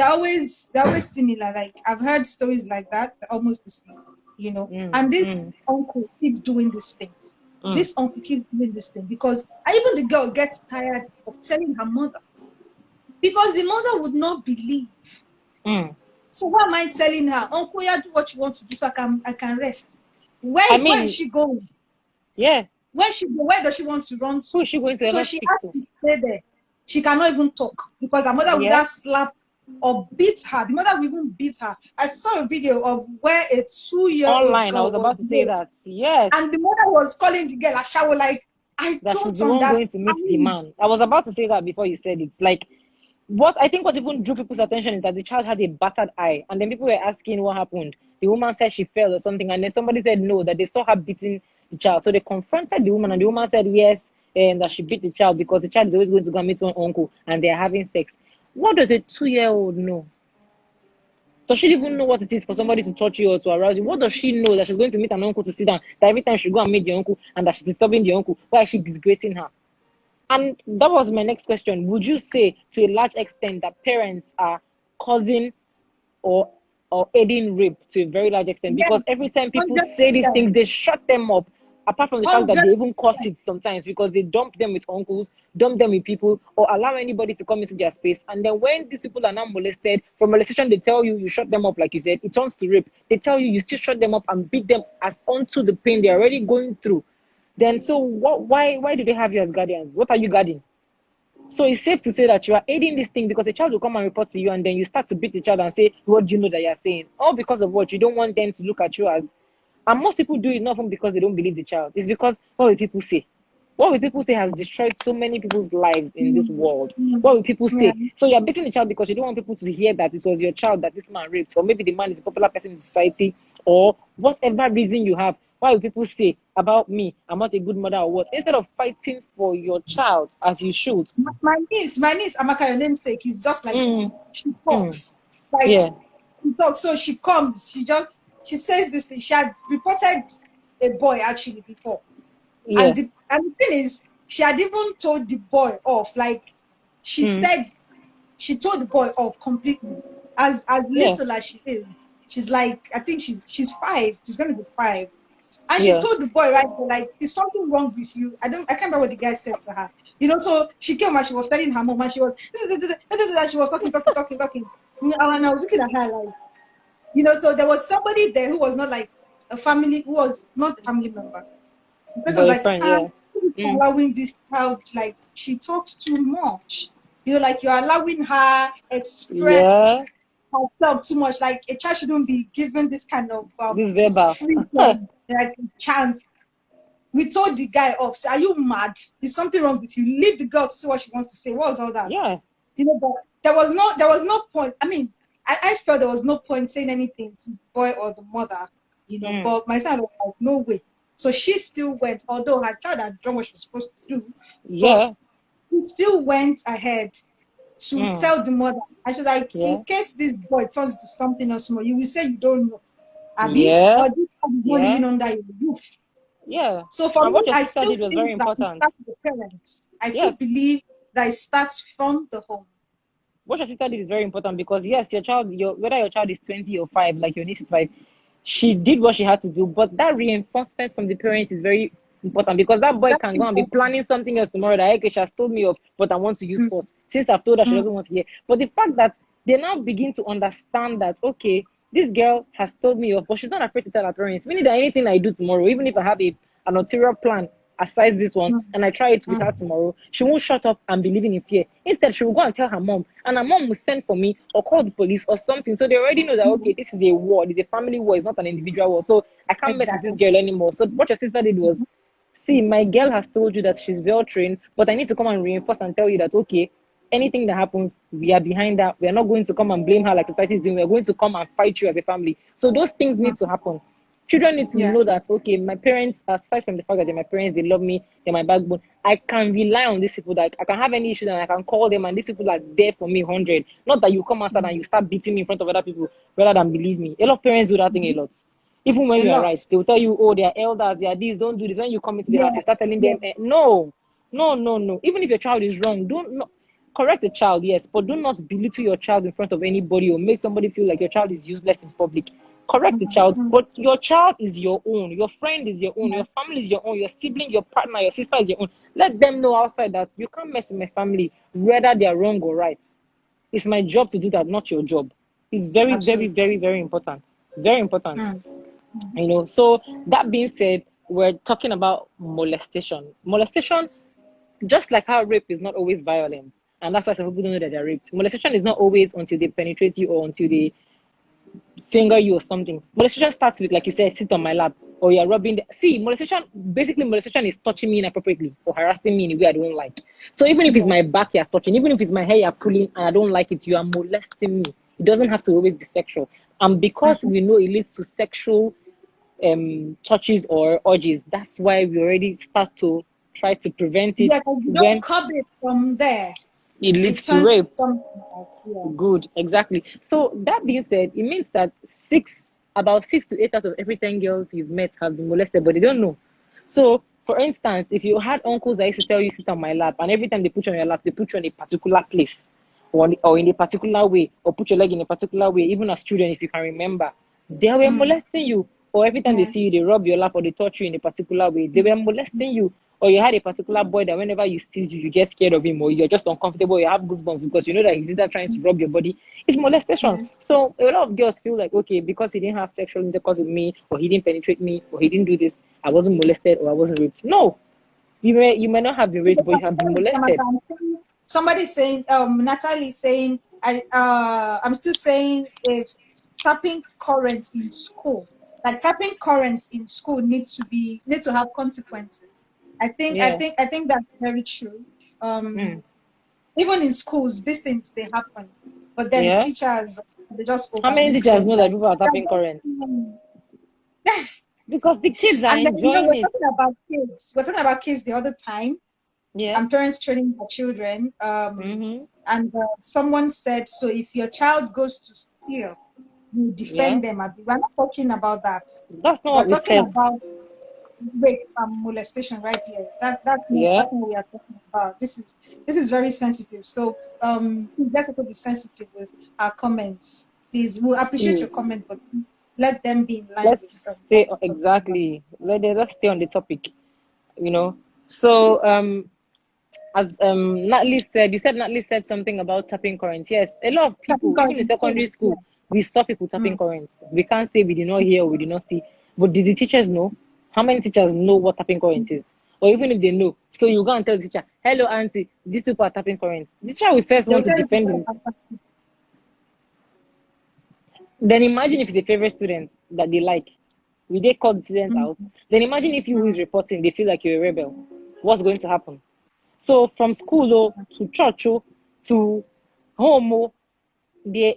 always similar. Like I've heard stories like that, they're almost the same. Mm. And this Mm. uncle keeps doing this thing. Mm. This uncle keeps doing this thing because even the girl gets tired of telling her mother because the mother would not believe. Mm. So why am I telling her, Uncle, yeah, do what you want to do so I can rest? I Where is mean, she going? yeah. Where does she want to run Who to? is she going to So ever she speak has to? to stay there. She cannot even talk because her mother would Yeah. have slap or beat her. The mother will even beat her. I saw a video of where a 2-year-old Online. I girl was was about to say there, that. Yes. and the mother was calling the girl a shower like, I That she's don't the one going to meet the understand. man. I was about to say that before you said it. Like, what even drew people's attention is that the child had a battered eye, and then people were asking what happened. The woman said she fell or something, and then somebody said no, that they saw her beating the child. So they confronted the woman, and the woman said yes, and that she beat the child because the child is always going to go and meet one uncle, and they are having sex. What does a 2-year-old know? Does she even know what it is for somebody to touch you or to arouse you? What does she know that she's going to meet an uncle to sit down? That every time she go and meet the uncle and that she's disturbing the uncle, why is she disgracing her? And that was my next question. Would you say to a large extent that parents are causing or aiding rape to a very large extent? Yes, Because every time people say these 100%. things, they shut them up. Apart from the fact that they even cause 100%. it sometimes because they dump them with uncles, dump them with people, or allow anybody to come into their space. And then when these people are now molested, from molestation, they tell you shut them up, like you said, it turns to rape. They tell you still shut them up and beat them as onto the pain they're already going through. Then so why do they have you as guardians? What are you guarding? So it's safe to say that you are aiding this thing because the child will come and report to you, and then you start to beat the child and say, what do you know that you're saying? All because of what? You don't want them to look at you as. And most people do it not even because they don't believe the child. It's because what will people say? What will people say has destroyed so many people's lives in this world? What will people Yeah. say? So you're beating the child because you don't want people to hear that it was your child that this man raped, or maybe the man is a popular person in society, or whatever reason you have. Why will people say about me, I'm not a good mother or what? Instead of fighting for your child as you should. My niece, Amaka, your namesake, is just like you. Mm, She mm, talks. Like yeah, she talks. So she comes, she says this thing. She had reported a boy actually before. And yeah, the thing is, she had even told the boy off. Like she mm, said she told the boy off completely. As yeah, little as she is. She's like, I think she's 5. She's gonna be 5. And she yeah, told the boy right there, like, is something wrong with you? I can't remember what the guy said to her. So she came and she was telling her mom and she was she was talking. And I was looking at her like, so there was somebody there who was not like who was not a family member. The person was like, boyfriend, yeah, mm, allowing this child, like she talks too much. Like you're allowing her express yeah, herself too much. Like a child shouldn't be given this kind of this verbal, freedom, like chance. We told the guy off. So, are you mad? Is something wrong with you? Leave the girl to say what she wants to say. What was all that? yeah, But there was no point. I mean, I felt there was no point saying anything to the boy or the mother. mm, But my son was like, no way. So she still went, although her child had done what she was supposed to do, but yeah, she still went ahead to mm, tell the mother. I was like, in yeah, case this boy turns to something else more, you will say you don't know, Abby, yeah, or this child is not yeah, living under your roof. yeah. So for And me, what your I sister still did was think very that it important. starts with the parents. I still Yes, believe that it starts from the home. what your sister did is very important because yes, whether your child is 20 or 5, like your niece is 5, she did what she had to do. But that reinforcement from the parent is very important because that boy That's can go and be important. planning something else tomorrow that okay, she has told me of, but I want to use Mm, force. Since I've told her she mm, doesn't want to hear. But the fact that they now begin to understand that okay, this girl has told me of, but she's not afraid to tell her parents. Meaning that anything I do tomorrow, even if I have an ulterior plan, aside this one, and I try it with her tomorrow, she won't shut up and be living in fear. Instead, she will go and tell her mom, and her mom will send for me or call the police or something. So they already know that, okay, this is a war, it's a family war, it's not an individual war. So I can't mess with this Exactly. girl anymore. So what your sister did was, see, my girl has told you that she's well trained, but I need to come and reinforce and tell you that, okay, anything that happens, we are behind her. We are not going to come and blame her like society is doing. We are going to come and fight you as a family. So those things need to happen. Children need to Yeah. know that, okay, my parents, aside from the fact that they're my parents, they love me, they're my backbone, I can rely on these people, that I can have any issue and I can call them, and these people are there for me 100. Not that you come outside and you start beating me in front of other people rather than believe me. A lot of parents do that thing a lot. Even when A you are lot. right, they will tell you, oh, they are elders, they are this, don't do this. When you come into the house, you start Yes. telling Yes. them, no, no, no, no. Even if your child is wrong, don't no, correct the child, yes, but do not belittle your child in front of anybody or make somebody feel like your child is useless in public. Correct the child, but your child is your own, your friend is your own, your family is your own, your sibling, your partner, your sister is your own. Let them know outside that you can't mess with my family, whether they are wrong or right. It's my job to do that, not your job. It's very, very, Absolutely. very, very important. Very important. Mm. So that being said, we're talking about molestation. Molestation, just like how rape is not always violent, and that's why some people don't know that they're raped. Molestation is not always until they penetrate you or until they finger you or something. Molestation starts with, like you said, sit on my lap or you're rubbing. See, molestation is touching me inappropriately or harassing me in a way I don't like. So even if it's Yeah. my back you're touching, even if it's my hair you're pulling and I don't like it, you are molesting me. It doesn't have to always be sexual. And because we know it leads to sexual touches or urges, that's why we already start to try to prevent it Yeah, because you don't when curb it from there. it It leads to turns to rape. something else. Yes. Good, exactly. So that being said, it means that about 6 to 8 out of every 10 girls you've met have been molested, but they don't know. So, for instance, if you had uncles that used to tell you sit on my lap, and every time they put you on your lap, they put you in a particular place, or in a particular way, or put your leg in a particular way, even as children, if you can remember, they were molesting you. Or every time they Yeah. see you, they rub your lap or they touch you in a particular way, they were molesting you. Or you had a particular boy that whenever you see you, you get scared of him, or you're just uncomfortable, you have goosebumps because you know that he's either trying to rub your body. It's molestation. Yeah. So a lot of girls feel like, okay, because he didn't have sexual intercourse with me, or he didn't penetrate me, or he didn't do this, I wasn't molested or I wasn't raped. No, you may not have been raped, but you have been molested. Somebody saying, Natalie saying, I'm still saying if tapping current in school, like tapping current in school need to have consequences. Yeah. I think that's very true. Mm. Even in schools, these things they happen, but then Yeah. teachers they just How many overlook teachers them know that like, people are tapping current? yes. Because the kids are And then enjoying we're it. talking about kids. We're talking about kids the other time Yeah. and parents training their children. Mm-hmm. And someone said, so if your child goes to steal, you Yeah. defend them. We're not talking about that. That's not We're what we talking said. about rape and molestation right here. That's not Yeah. what we are talking about. This is very sensitive. So let's also be sensitive with our comments. Please, we appreciate your Mm. comment, but let them be in line with Let's what stay we're talking about. exactly. Let's stay on the topic. You know. So as Natalie said, Natalie said something about tapping current. Yes, a lot of Tapping people, even current in in secondary school. Yeah. school, we saw people tapping Mm. currents. We can't say we did not hear or we did not see. But did the teachers know? How many teachers know what tapping current is? Or even if they know, so you go and tell the teacher, "Hello, auntie, these people are tapping currents." The teacher will first They will want to tell you defend to him. tap current. Then imagine if it's a favorite student that they like. Will they call the student Mm. out? Then imagine if you who is Mm. reporting, they feel like you're a rebel. What's going to happen? So from school to church to home, there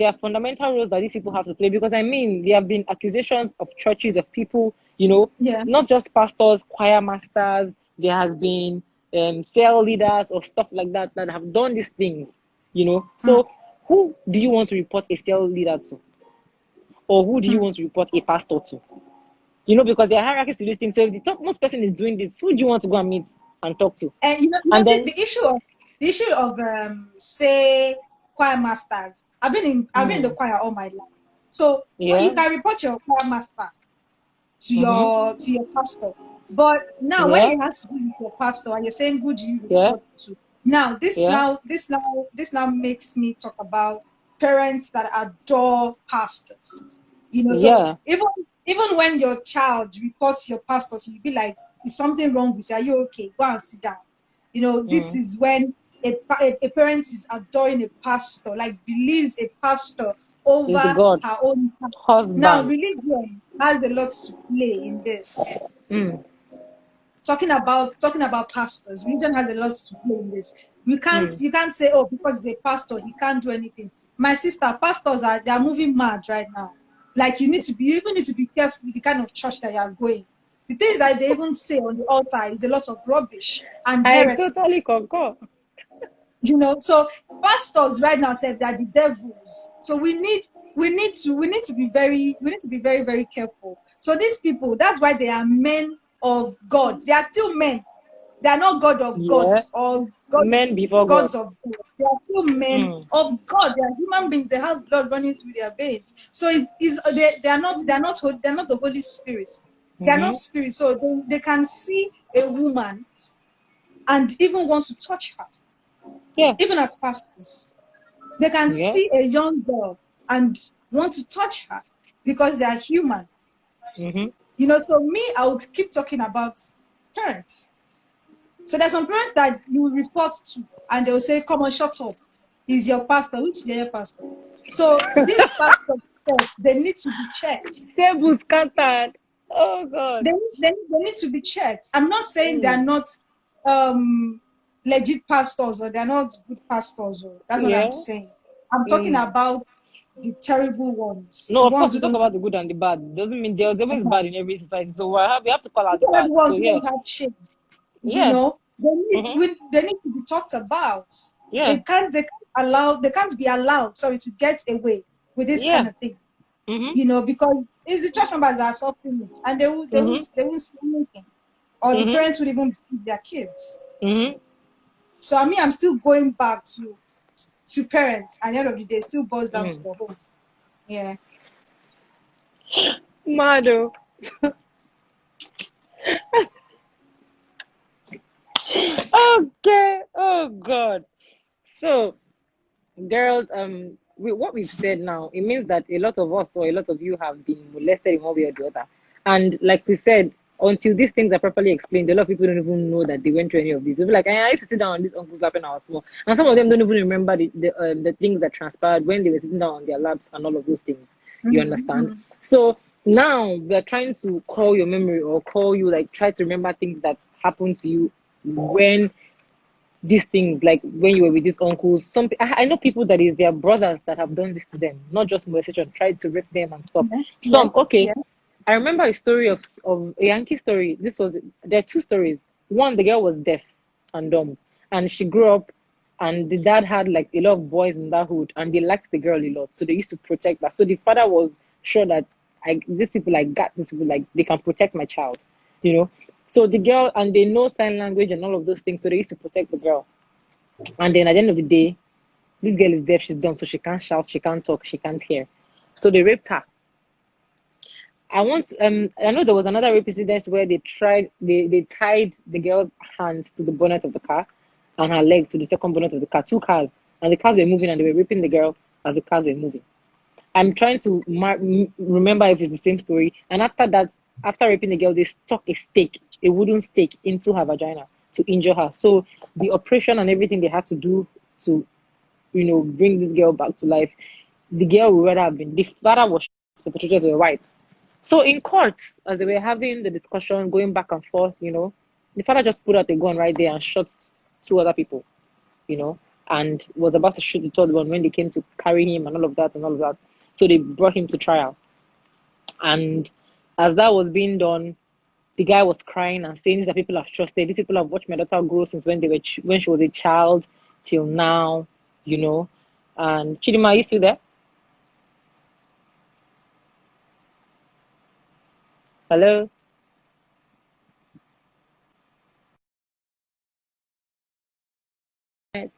are fundamental roles that these people have to play, because I mean there have been accusations of churches of people, Yeah. not just pastors, choir masters. There has been cell leaders or stuff like that that have done these things. Mm. So who do you want to report a cell leader to, or who do you Mm. want to report a pastor to? Because there are hierarchies to these things. So if the topmost person is doing this, who do you want to go and meet and talk to? And And then the issue of say choir masters. I've been in the choir all my life. So you yeah. can report your choir master Mm-hmm. to your pastor. But now when Yeah. it has to do with your pastor and you're saying who do you Yeah. report to? Now Yeah. this now makes me talk about parents that adore pastors. So Yeah. even when your child reports your pastor, so you be like, Is something wrong with you? Are you okay? Go and sit down. This Mm. is when a parent is adoring a pastor, like believes a pastor Is over God her own. Now, husband. religion has a lot to play in this. Mm. Talking about pastors, religion has a lot to play in this. Mm. You can't say, oh, because he's a pastor, he can't do anything. My sister, pastors they're moving mad right now. Like you even need to be careful with the kind of church that you are going. The things that they even say on the altar is a lot of rubbish and I heresy. totally concur. So pastors right now said they're the devils. So we need to be very, very careful. So these people, that's why they are men of God. They are still men. They are not God of God Yeah. or God Men before God. gods of God. They are still men Mm. of God. They are human beings. They have blood running through their veins. So they're not the Holy Spirit. They are not Mm-hmm. spirit. So they can see a woman and even want to touch her, Yeah. even as pastors. They can Yeah. see a young girl and want to touch her because they are human. Mm-hmm. So me, I would keep talking about parents. So there's some parents that you report to and they'll say, come on, shut up. He's your pastor. Which is your pastor? So these pastors, they need to be checked. Table scattered. Oh God. They need to be checked. I'm not saying they're Mm. not um, legit pastors or they're not good pastors. Or that's what I'm Yeah. saying. I'm talking Mm. about the terrible ones, No, the of course ones who we talk don't have, about the good and the bad. Doesn't mean there's always uh-huh. bad in every society. So we have to call out the They're bad. the ones So who yeah. don't have shame. Yeah. Mm-hmm. They need to be talked about. Yeah. They can't be allowed, sorry, to get away with this Yeah. kind of thing. Mm-hmm. Because it's the church members that are suffering it, and Mm-hmm. they won't say anything, or the Mm-hmm. parents would even beat their kids. Mm-hmm. So I mean, I'm still going back to parents. At the end of the day, it still boils down to Mm. the home. Yeah. Mado. Okay. Oh God. So girls, with what we've said now, it means that a lot of us or a lot of you have been molested in one way or the other. And like we said, until these things are properly explained, a lot of people don't even know that they went through any of these. They'll be like, I used to sit down on this uncle's lap when I was small. And some of them don't even remember the things that transpired when they were sitting down on their laps and all of those things. You understand? Mm-hmm. So now we're trying to call your memory or call you, like, try to remember things that happened to you when these things, like when you were with these uncles. I know people that is their brothers that have done this to them, not just molestation, tried to rape them and stuff. Yeah. Yeah. Some, okay, Yeah. I remember a story of a Yankee story. There are two stories. One, the girl was deaf and dumb, and she grew up, and the dad had like a lot of boys in that hood, and they liked the girl a lot, so they used to protect her. So the father was sure that these people, like, got these people, like, they can protect my child, you know. So the girl, and they know sign language and all of those things, so they used to protect the girl. And then at the end of the day, this girl is deaf, she's dumb, so she can't shout, she can't talk, she can't hear. So they raped her. I know there was another rape incident where they tied the girl's hands to the bonnet of the car and her legs to the second bonnet of the car, two cars, and the cars were moving and they were raping the girl as the cars were moving. I'm trying to remember if it's the same story. And after that, after raping the girl, they stuck a wooden stake into her vagina to injure her. So the operation and everything they had to do to, bring this girl back to life, the girl would rather have been. The father was, perpetrators were white. So in court, as they were having the discussion, going back and forth, the father just put out a gun right there and shot two other people, and was about to shoot the third one when they came to carry him and all of that and all of that. So they brought him to trial. And as that was being done, the guy was crying and saying, these are people I've trusted. These people have watched my daughter grow since when when she was a child till now, you know. And Chidinma, are you still there? Hello?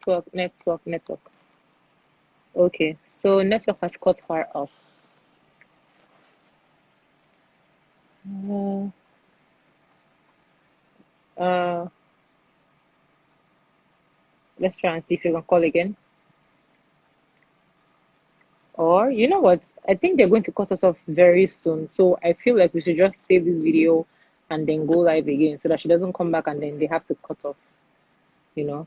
Network. Okay, so network has cut her off. Uh, uh, let's try and see if you can call again. Or, you know what? I think they're going to cut us off very soon. So I feel like we should just save this video and then go live again so that she doesn't come back and then they have to cut off, you know.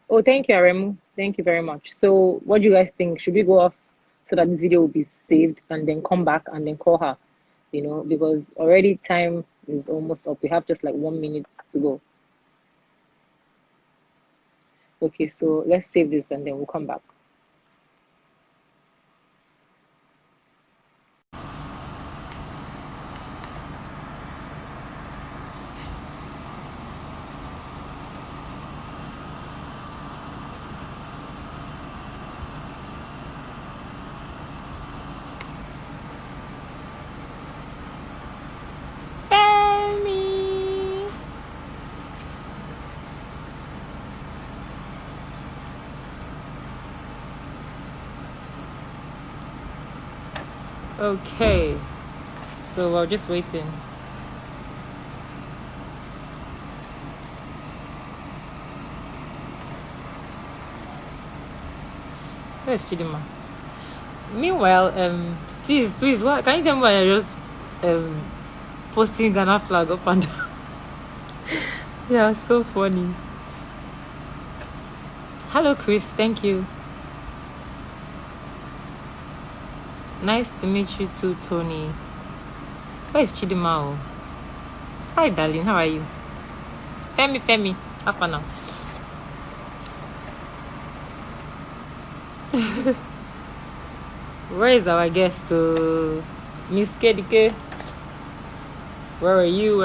Oh, thank you, Aremu. Thank you very much. So, what do you guys think? Should we go off so that this video will be saved and then come back and then call her? You know, because already time is almost up. We have just like 1 minute to go. Okay, so let's save this and then we'll come back. Femi. Okay, so we're just waiting. Where's Chidinma? Meanwhile, please, what can you tell me why you're just posting Ghana flag up and down? Yeah, so funny. Hello, Chris. Thank you. Nice to meet you too, Tony. Where is Chidinma? Hi, darling. How are you? Femi. How far now? Where is our guest? Miss Kedike? Where are you?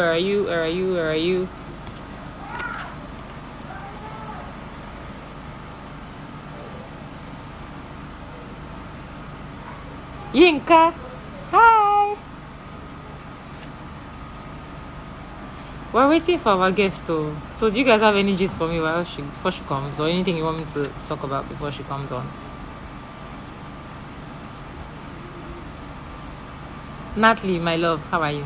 Yinka, hi. We're waiting for our guest though. So do you guys have any gist for me before she comes, or anything you want me to talk about before she comes on? Natalie, my love, how are you?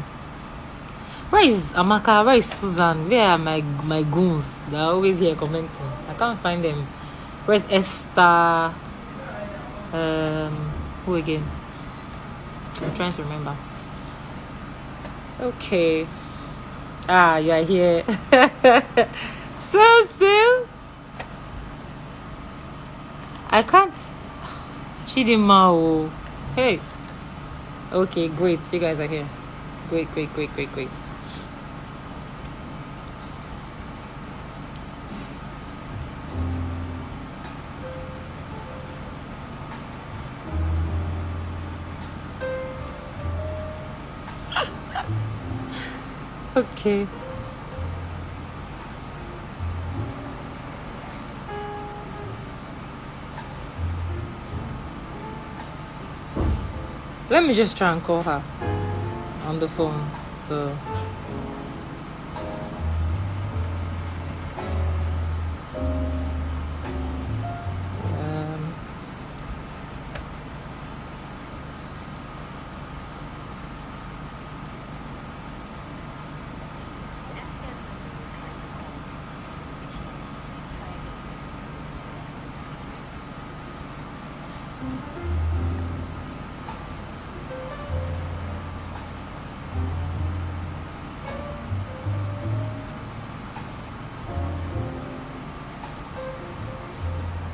Where is Amaka? Where is Susan? Where are my goons that are always here commenting? I can't find them. Where's Esther? Who again? I'm trying to remember. Okay. Ah, you are here. So soon. I can't. Chidinma. Hey. Okay, great. You guys are here. Great. Okay. Let me just try and call her on the phone. So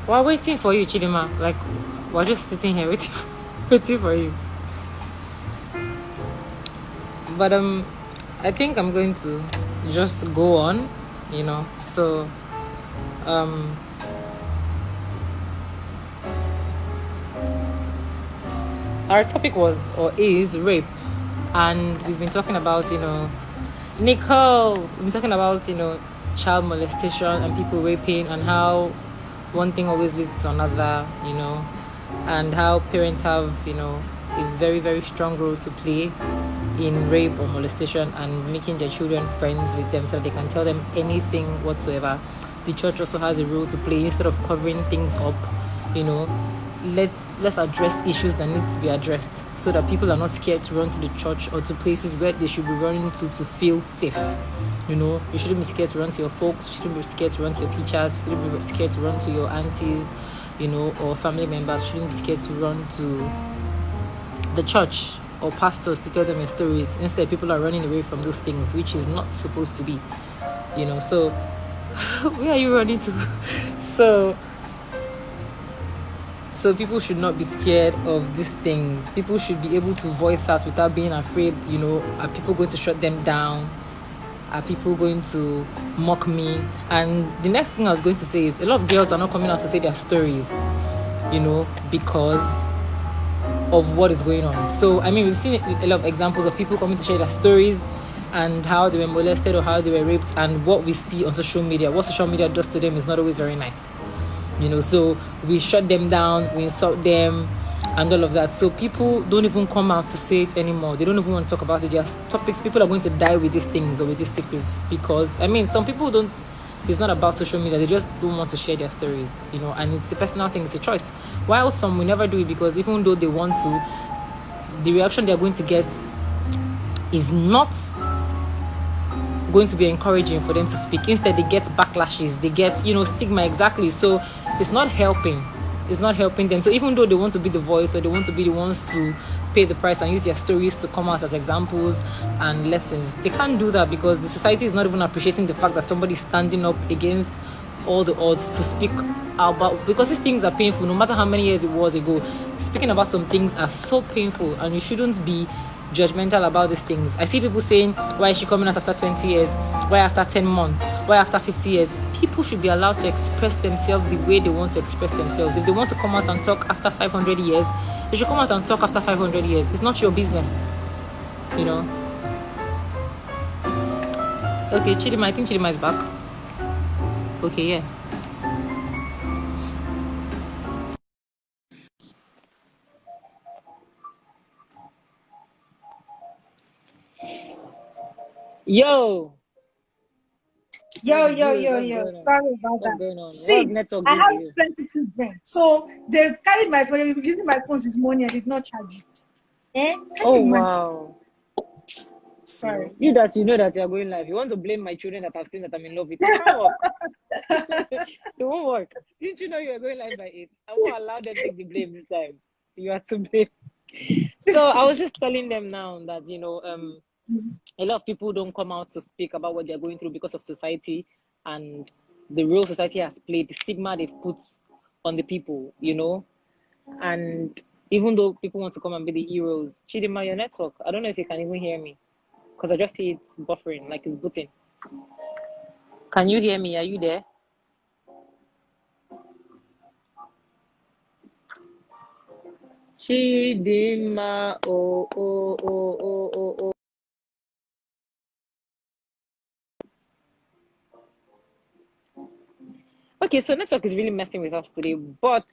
we're waiting for you, Chidinma. Like, we're just sitting here waiting for you. But I think I'm going to just go on, you know. So our topic was or is rape, and we've been talking about, you know, Nicole. We've been talking about, you know, child molestation and people raping, and how one thing always leads to another, you know, and how parents have, you know, a very, very strong role to play in rape or molestation and making their children friends with them so that they can tell them anything whatsoever. The church also has a role to play. Instead of covering things up, you know, let's address issues that need to be addressed so that people are not scared to run to the church or to places where they should be running to feel safe. You know, you shouldn't be scared to run to your folks. You shouldn't be scared to run to your teachers. You shouldn't be scared to run to your aunties, you know, or family members. You shouldn't be scared to run to the church or pastors to tell them your stories. Instead, people are running away from those things, which is not supposed to be, you know. So where are you running to? So people should not be scared of these things. People should be able to voice out without being afraid, you know. Are people going to shut them down? Are people going to mock me? And the next thing I was going to say is, a lot of girls are not coming out to say their stories, you know, because of what is going on. So, I mean, we've seen a lot of examples of people coming to share their stories and how they were molested or how they were raped, and what we see on social media. What social media does to them is not always very nice, you know. So we shut them down, we insult them, and all of that. So people don't even come out to say it anymore. They don't even want to talk about it. There's topics, people are going to die with these things or with these secrets, because, I mean, some people don't, it's not about social media, they just don't want to share their stories, you know, and it's a personal thing, it's a choice. While some will never do it, because even though they want to, the reaction they're going to get is not going to be encouraging for them to speak. Instead, they get backlashes, they get, you know, stigma. Exactly. So it's not helping them. So even though they want to be the voice, or they want to be the ones to pay the price and use their stories to come out as examples and lessons, they can't do that, because the society is not even appreciating the fact that somebody is standing up against all the odds to speak about, because these things are painful. No matter how many years it was ago, speaking about some things are so painful, and you shouldn't be judgmental about these things. I see people saying, why is she coming out after 20 years? Why after 10 months? Why after 50 years? People should be allowed to express themselves the way they want to express themselves. If they want to come out and talk after 500 years, they should come out and talk after 500 years. It's not your business, you know. Okay, Chidinma, I think Chidinma is back. Okay, yeah. Yo. Yo, What's yo, good? yo, What's yo. going on? Sorry about What's that. going on? What's See, network I doing to have you? plenty children. So they carried my phone. They've been using my phone this morning. I did not charge it. Can Oh you imagine? wow. Sorry. You know that you're going live. You want to blame my children that I've seen that I'm in love with. It can't work. It won't work. Didn't you know you were going live by 8? I won't allow them to take the blame this time. You are to blame. So I was just telling them now that, you know, a lot of people don't come out to speak about what they're going through because of society and the role society has played, the stigma they've put on the people, you know. And even though people want to come and be the heroes, Chidinma, your network, I don't know if you can even hear me, because I just see it's buffering, like it's booting. Can you hear me? Are you there? Chidinma, oh, oh, oh, oh, oh, oh. Okay, so network is really messing with us today, but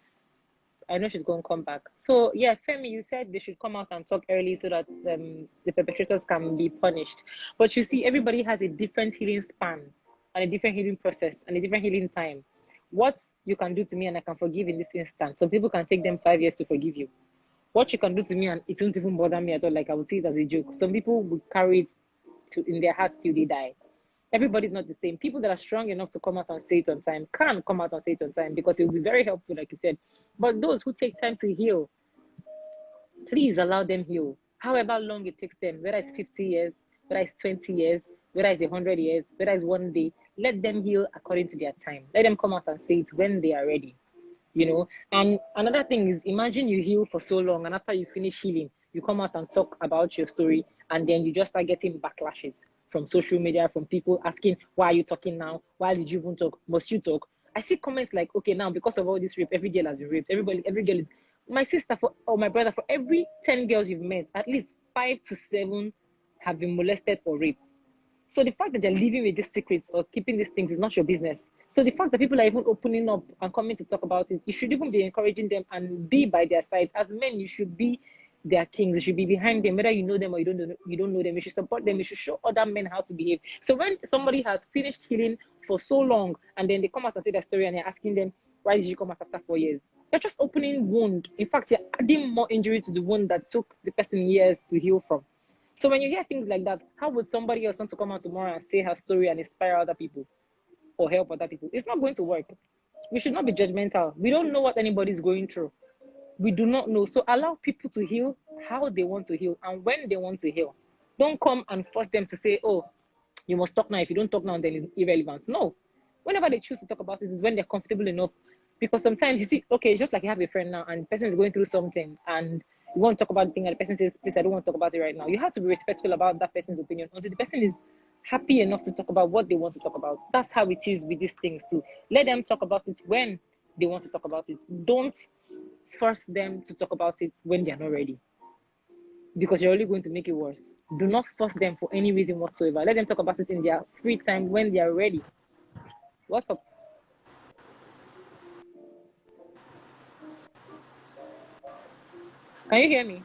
I know she's going to come back. So yeah, Femi, you said they should come out and talk early so that the perpetrators can be punished. But you see, everybody has a different healing span and a different healing process and a different healing time. What you can do to me and I can forgive in this instant. Some people can take them 5 years to forgive you. What you can do to me and it won't even bother me at all. Like I will see it as a joke. Some people will carry it in their hearts till they die. Everybody's not the same. People that are strong enough to come out and say it on time can come out and say it on time because it will be very helpful, like you said. But those who take time to heal, please allow them heal. However long it takes them, whether it's 50 years, whether it's 20 years, whether it's 100 years, whether it's one day, let them heal according to their time. Let them come out and say it when they are ready, you know. And another thing is, imagine you heal for so long, and after you finish healing, you come out and talk about your story, and then you just start getting backlashes from social media, from people asking, why are you talking now? Why did you even talk? Must you talk? I see comments like, okay, now because of all this rape, every girl has been raped. Every girl is my sister or my brother. For every 10 girls you've met, at least 5 to 7 have been molested or raped. So the fact that they're living with these secrets or keeping these things is not your business. So the fact that people are even opening up and coming to talk about it, you should even be encouraging them and be by their sides. As men, you should be their kings. You should be behind them, whether you know them or you don't know them. You should support them. You should show other men how to behave. So when somebody has finished healing for so long and then they come out and say their story and you're asking them, why did you come out after 4 years? You're just opening wound. In fact, you're adding more injury to the wound that took the person years to heal from. So when you hear things like that, how would somebody else want to come out tomorrow and say her story and inspire other people or help other people? It's not going to work. We should not be judgmental. We don't know what anybody's going through. We do not know. So allow people to heal how they want to heal and when they want to heal. Don't come and force them to say, oh, you must talk now. If you don't talk now, then it's irrelevant. No. Whenever they choose to talk about it is when they're comfortable enough. Because sometimes you see, okay, it's just like you have a friend now and the person is going through something and you want to talk about the thing and the person says, please, I don't want to talk about it right now. You have to be respectful about that person's opinion until the person is happy enough to talk about what they want to talk about. That's how it is with these things too. Let them talk about it when they want to talk about it. Don't force them to talk about it when they're not ready, because you're only going to make it worse. Do not force them for any reason whatsoever. Let them talk about it in their free time when they are ready. What's up? Can you hear me?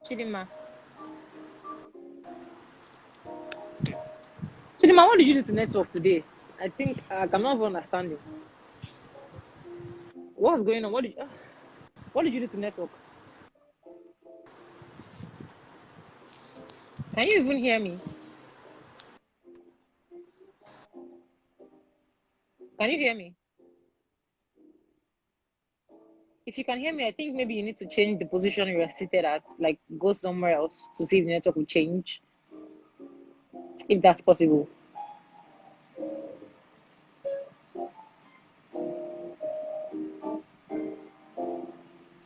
Chidinma. Chidinma, what did you do to network today? I think I'm not even understanding. What's going on? What did you do to network? Can you even hear me? Can you hear me? If you can hear me, I think maybe you need to change the position you're seated at, like go somewhere else to see if the network will change, if that's possible.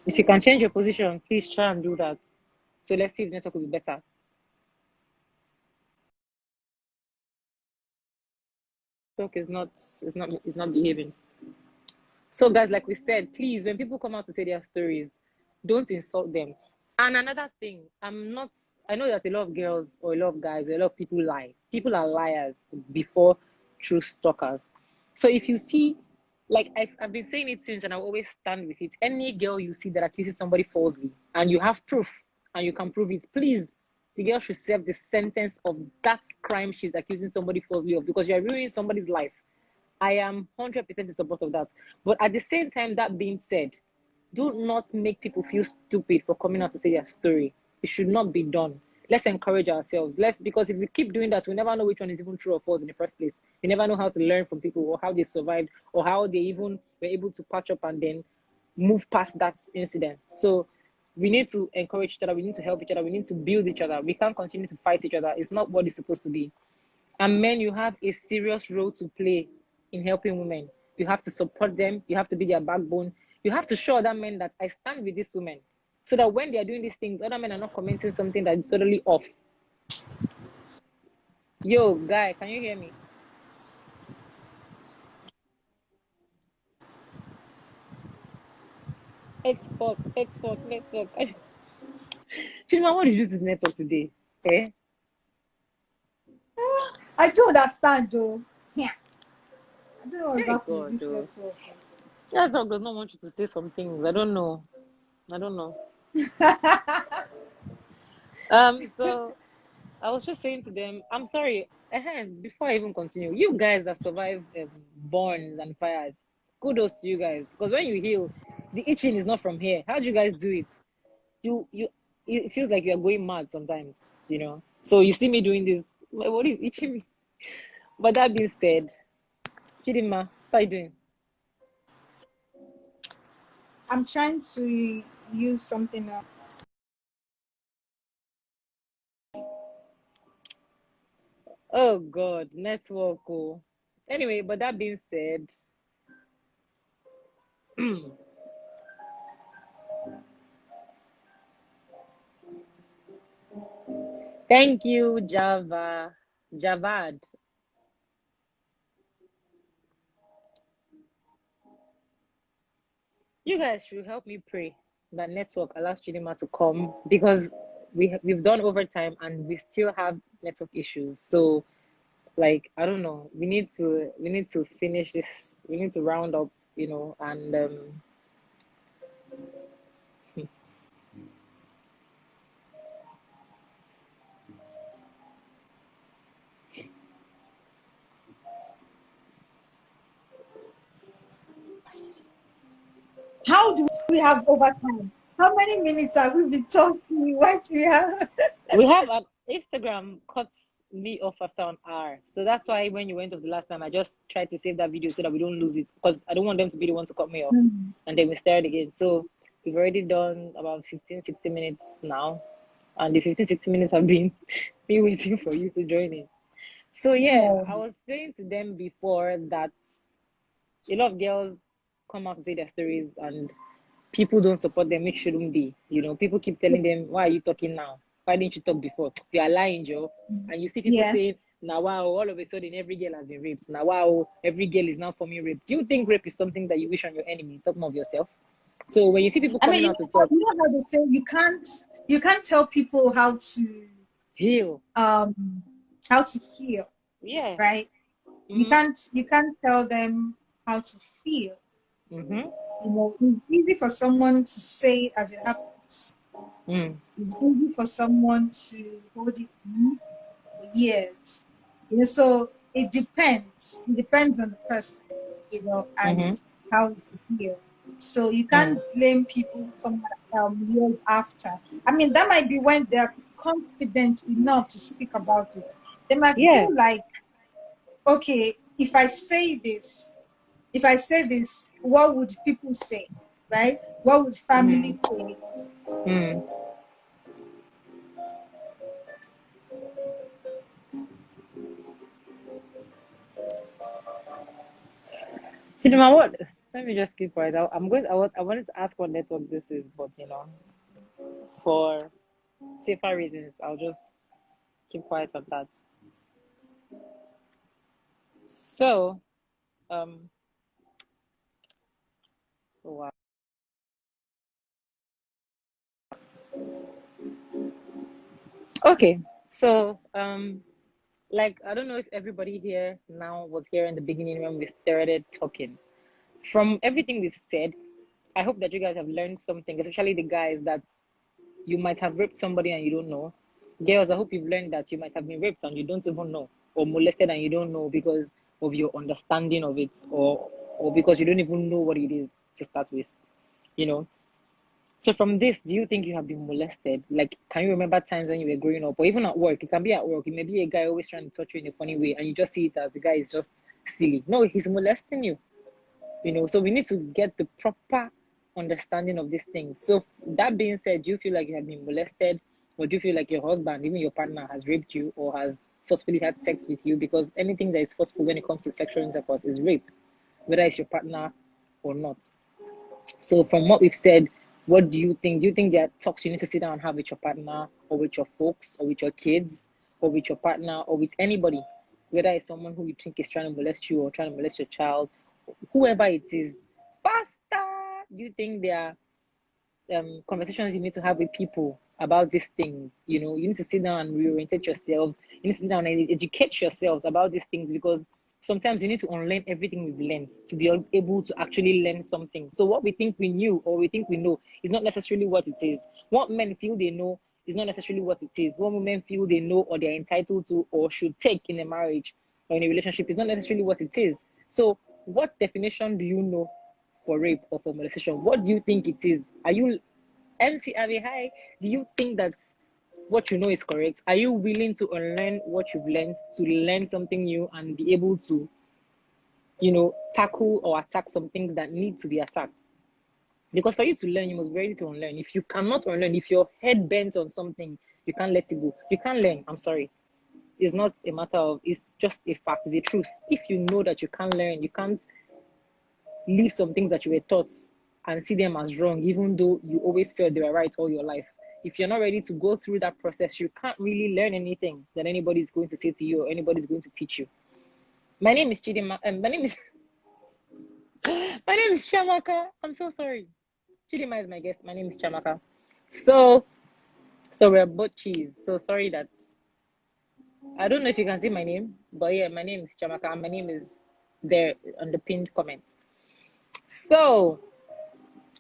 If you can change your position, please try and do that. So let's see if the network will be better. Network is not behaving. So guys, like we said, please, when people come out to say their stories, don't insult them. And another thing, I know that a lot of girls or a lot of guys or a lot of people lie. People are liars before true stalkers. So if you see, like I've been saying it since and I always stand with it. Any girl you see that accuses somebody falsely and you have proof and you can prove it, please, the girl should serve the sentence of that crime she's accusing somebody falsely of, because you're ruining somebody's life. I am 100% in support of that. But at the same time, that being said, do not make people feel stupid for coming out to say their story. It should not be done. Let's encourage ourselves. Because if we keep doing that, we never know which one is even true or false in the first place. We never know how to learn from people or how they survived or how they even were able to patch up and then move past that incident. So we need to encourage each other. We need to help each other. We need to build each other. We can't continue to fight each other. It's not what it's supposed to be. And men, you have a serious role to play in helping women. You have to support them. You have to be their backbone. You have to show other men that I stand with these women, so that when they are doing these things, other men are not commenting something that is totally off. Yo, guy, can you hear me? Export, export, network. Chima, what did you do to the network today? Eh? I don't understand though. Yeah. I don't know what's Hey happening with God, this though. network. Network does not want you to say some things. I don't know. I don't know. So I was just saying to them, I'm sorry. Before I even continue, you guys that survive burns and fires, kudos to you guys. Because when you heal, the itching is not from here. How do you guys do it? You, it feels like you're going mad sometimes, you know. So you see me doing this, my body is itching me. But that being said, Chidinma, how are you doing? I'm trying to use something else. Oh God, network. Oh. Anyway, but that being said, thank you, Javad. You guys should help me pray that network allows Chidinma to come, because we've done overtime and we still have network issues. So like I don't know, we need to finish this. We need to round up, and How do we have overtime? How many minutes have we been talking? What we have? we have an Instagram cuts me off after an hour. So that's why when you went off the last time, I just tried to save that video so that we don't lose it, because I don't want them to be the one to cut me off Mm. and then we start again. So we've already done about 15, 16 minutes now. And the 15, 16 minutes have been me waiting for you to join in. So yeah, Oh, I was saying to them before that a lot of girls come out to say their stories and people don't support them, which shouldn't be. You know, people keep telling them, why are you talking now? Why didn't you talk before? You are lying, Joe. And you see people yes. saying, now wow, all of a sudden every girl has been raped. Now wow, every girl is now forming rape. Do you think rape is something that you wish on your enemy? Talk more of yourself. So when you see people I mean, coming out to talk, you know how they say you can't tell people heal. um how to heal, Yeah. right? Mm-hmm. You can't tell them how to feel. Mm-hmm. You know, it's easy for someone to say it as it happens. Mm. It's easy for someone to hold it in for years. You know, so it depends. It depends on the person, you know, and Mm-hmm. how you feel. So you Mm. can't blame people who come years after. I mean, that might be when they're confident enough to speak about it. They might Yeah. feel like, okay, if I say this, what would people say? Right? What would family Mm. say? Mm. Chidinma, what? Let me just keep quiet. I wanted to ask what network this is, but for safer reasons, I'll just keep quiet on that. So, um, oh, wow. Okay. So, like I don't know if everybody here now was here in the beginning when we started talking. From everything we've said, I hope that you guys have learned something, especially the guys that you might have raped somebody and you don't know. Girls, I hope you've learned that you might have been raped and you don't even know, or molested and you don't know because of your understanding of it, or because you don't even know what it is to start with. You know. So from this, do you think you have been molested? Like, can you remember times when you were growing up, or even at work? It can be at work. It may be a guy always trying to touch you in a funny way, and you just see it as the guy is just silly. No, he's molesting you. So we need to get the proper understanding of these things. So that being said, do you feel like you have been molested, or do you feel like your husband, even your partner, has raped you or has forcefully had sex with you? Because anything that is forceful when it comes to sexual intercourse is rape, whether it's your partner or not. So from what we've said, what do you think? Do you think there are talks you need to sit down and have with your partner, or with your folks, or with your kids, or with your partner, or with anybody, whether it's someone who you think is trying to molest you or trying to molest your child, whoever it is, faster? Do you think there are conversations you need to have with people about these things? You need to sit down and reorientate yourselves. You need to sit down and educate yourselves about these things, because sometimes you need to unlearn everything we've learned to be able to actually learn something. So what we think we knew or we think we know is not necessarily what it is. What men feel they know is not necessarily what it is. What women feel they know or they're entitled to or should take in a marriage or in a relationship is not necessarily what it is. So what definition do you know for rape or for molestation? What do you think it is? Are you MC Avi? Hi. Do you think that what you know is correct? Are you willing to unlearn what you've learned to learn something new and be able to, tackle or attack some things that need to be attacked? Because for you to learn, you must be ready to unlearn. If you cannot unlearn, if your head bends on something, you can't let it go. You can't learn. I'm sorry. It's not a matter of, it's just a fact, it's a truth. If you know that you can't learn, you can't leave some things that you were taught and see them as wrong, even though you always felt they were right all your life. If you're not ready to go through that process, you can't really learn anything that anybody's going to say to you or anybody's going to teach you. My name is Chidinma. My name is Chamaka. I'm so sorry. Chidinma is my guest. My name is Chamaka. So, so we're both cheese. So sorry that I don't know if you can see my name, but yeah, my name is Chamaka, and my name is there on the pinned comment. So,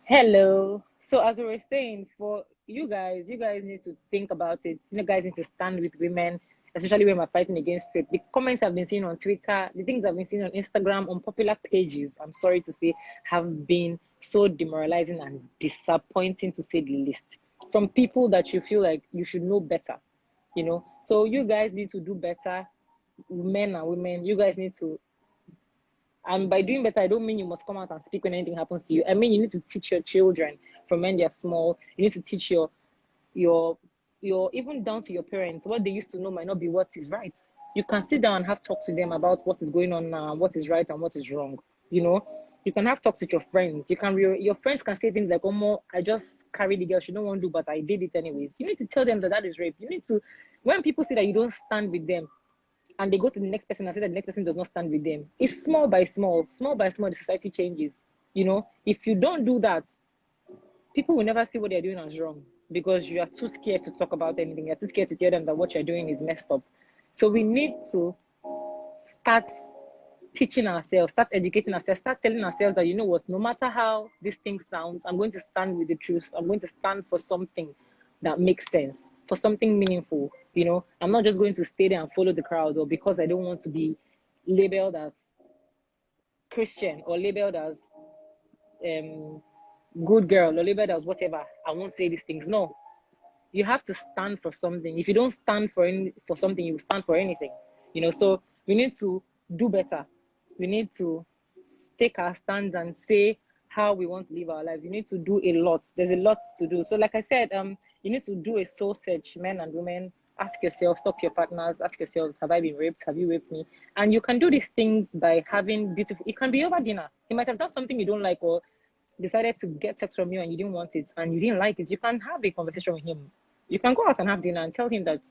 hello. So as we were saying, for you guys need to think about it. You guys need to stand with women, especially when we're fighting against rape. The comments I've been seeing on Twitter, the things I've been seeing on Instagram, on popular pages, I'm sorry to say, have been so demoralizing and disappointing, to say the least. From people that you feel like you should know better. you know. So you guys need to do better, men and women. You guys need to, and by doing better, I don't mean you must come out and speak when anything happens to you. I mean you need to teach your children from when they're small. You need to teach your even down to your parents. What they used to know might not be what is right. You can sit down and have talks with them about what is going on now, what is right and what is wrong. You know, you can have talks with your friends. You can your friends can say things like, "Oh, mo, I just carried the girl. She don't want to do, but I did it anyways." You need to tell them that that is rape. You need to, when people say that you don't stand with them, and they go to the next person and say that the next person does not stand with them. It's small by small, the society changes. You know, if you don't do that, people will never see what they're doing as wrong because you are too scared to talk about anything. You're too scared to tell them that what you're doing is messed up. So we need to start teaching ourselves, start educating ourselves, start telling ourselves that, you know what, no matter how this thing sounds, I'm going to stand with the truth. I'm going to stand for something that makes sense, for something meaningful. You know, I'm not just going to stay there and follow the crowd, or because I don't want to be labeled as Christian or labeled as good girl or labeled as whatever. I won't say these things. No, you have to stand for something. If you don't stand for something, you will stand for anything. You know, so we need to do better. We need to take our stand and say how we want to live our lives. You need to do a lot. There's a lot to do. So like I said, you need to do a soul search, men and women. Ask yourselves, talk to your partners, ask yourselves, have I been raped? Have you raped me? And you can do these things by having beautiful, it can be over dinner. You might have done something you don't like, or decided to get sex from you and you didn't want it and you didn't like it. You can have a conversation with him. You can go out and have dinner and tell him that,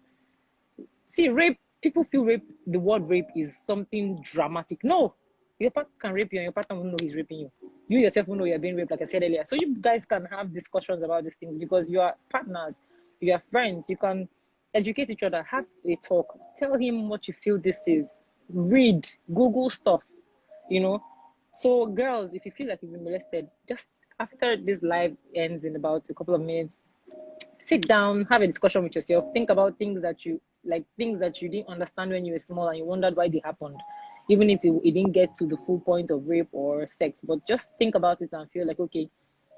see, rape, people feel rape, the word rape is something dramatic. No, your partner can rape you and your partner won't know he's raping you. You yourself won't know you're being raped, like I said earlier. So you guys can have discussions about these things because you are partners, you are friends. You can educate each other, have a talk, tell him what you feel this is, read, Google stuff, you know. So girls, if you feel like you've been molested, just after this live ends in about a couple of minutes, sit down, have a discussion with yourself, think about things that you like, things that you didn't understand when you were small and you wondered why they happened, even if it didn't get to the full point of rape or sex. But just think about it and feel like, okay,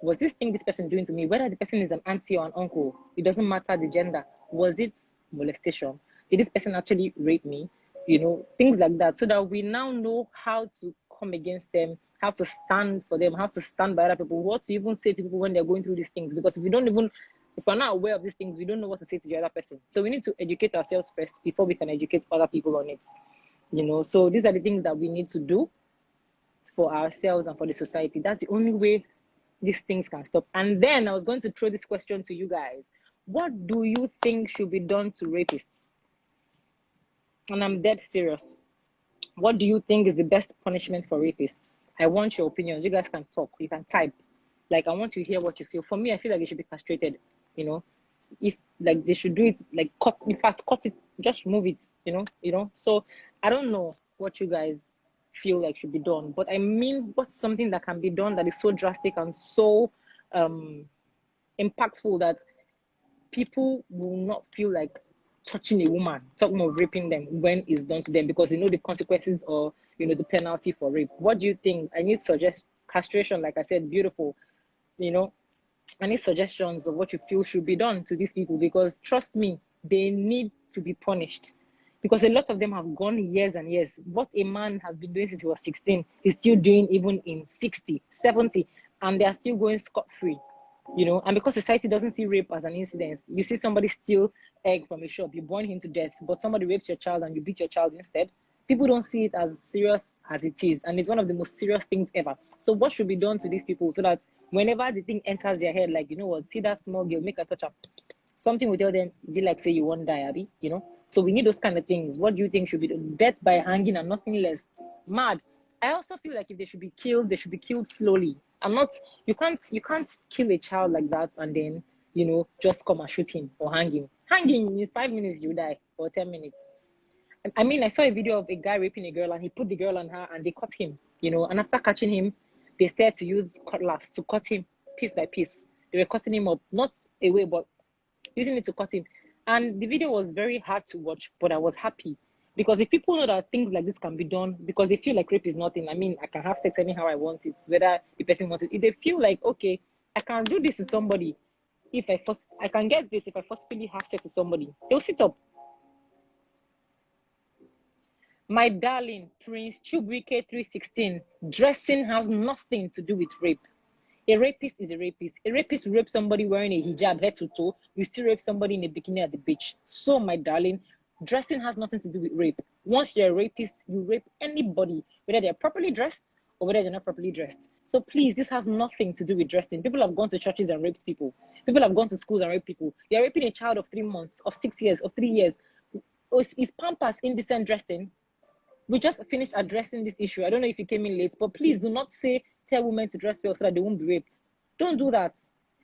was this thing this person doing to me, whether the person is an auntie or an uncle, it doesn't matter the gender, was it molestation? Did this person actually rape me? You know, things like that, so that we now know how to come against them, how to stand for them, how to stand by other people, what to even say to people when they're going through these things. Because if we're not aware of these things, we don't know what to say to the other person. So we need to educate ourselves first before we can educate other people on it. You know, so these are the things that we need to do for ourselves and for the society. That's the only way these things can stop. And then I was going to throw this question to you guys. What do you think should be done to rapists? And I'm dead serious. What do you think is the best punishment for rapists? I want your opinions. You guys can talk. You can type. Like, I want to hear what you feel. For me, I feel like they should be castrated. You know, if like they should do it, like cut. In fact, cut it. Just remove it. You know. So I don't know what you guys feel like should be done, but I mean, what's something that can be done that is so drastic and so impactful that people will not feel like touching a woman, talking of raping them when it's done to them, because they know the consequences or the penalty for rape. What do you think? I need suggest castration, like I said, beautiful. I need suggestions of what you feel should be done to these people, because trust me, they need to be punished. Because a lot of them have gone years and years. What a man has been doing since he was 16, he's still doing even in 60, 70, and they are still going scot-free. And because society doesn't see rape as an incident, you see somebody steal egg from a shop, you burn him to death, but somebody rapes your child and you beat your child instead. People don't see it as serious as it is, and it's one of the most serious things ever. So what should be done to these people so that whenever the thing enters their head, like, see that small girl, make a touch up, something will tell them, be like, say you won't die, Abby, So we need those kind of things. What do you think should be done? Death by hanging and nothing less. Mad. I also feel like if they should be killed slowly. You can't kill a child like that and then, just come and shoot him or hang him. Hanging in 5 minutes, you die, or 10 minutes. I mean, I saw a video of a guy raping a girl and he put the girl on her and they cut him, and after catching him, they started to use cutlass to cut him piece by piece. They were cutting him up, not away, but using it to cut him. And the video was very hard to watch, but I was happy. Because if people know that things like this can be done, because they feel like rape is nothing, I mean, I can have sex anyhow I want it, whether the person wants it. If they feel like, okay, I can do this to somebody, I can get this if I forcibly have sex with somebody, they'll sit up. My darling, Prince Chubwike 316, dressing has nothing to do with rape. A rapist is a rapist. A rapist will rape somebody wearing a hijab head to toe. You still rape somebody in a bikini at the beach. So, my darling, dressing has nothing to do with rape. Once you're a rapist, you rape anybody, whether they're properly dressed or whether they're not properly dressed. So please, this has nothing to do with dressing. People have gone to churches and raped people. People have gone to schools and raped people. You're raping a child of 3 months, of 6 years, of 3 years. Is Pampers indecent dressing? We just finished addressing this issue. I don't know if you came in late, but please do not tell women to dress well so that they won't be raped. Don't do that.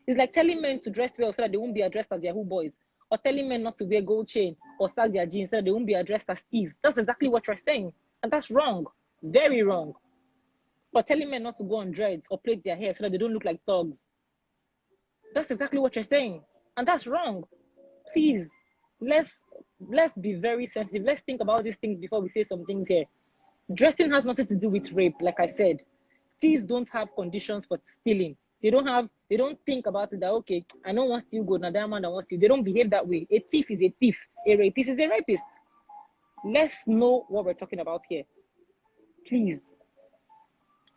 It's like telling men to dress well so that they won't be addressed as Yahoo boys, or telling men not to wear gold chain or sag their jeans so that they won't be addressed as thieves. That's exactly what you're saying, and that's wrong, very wrong. Or telling men not to go on dreads or plait their hair so that they don't look like thugs. That's exactly what you're saying, and that's wrong. Please, let's be very sensitive. Let's think about these things before we say some things here. Dressing has nothing to do with rape, like I said. Thieves don't have conditions for stealing. They don't think about it that, okay, I don't want to steal gold, now that man I want to steal. They don't behave that way. A thief is a thief. A rapist is a rapist. Let's know what we're talking about here. Please.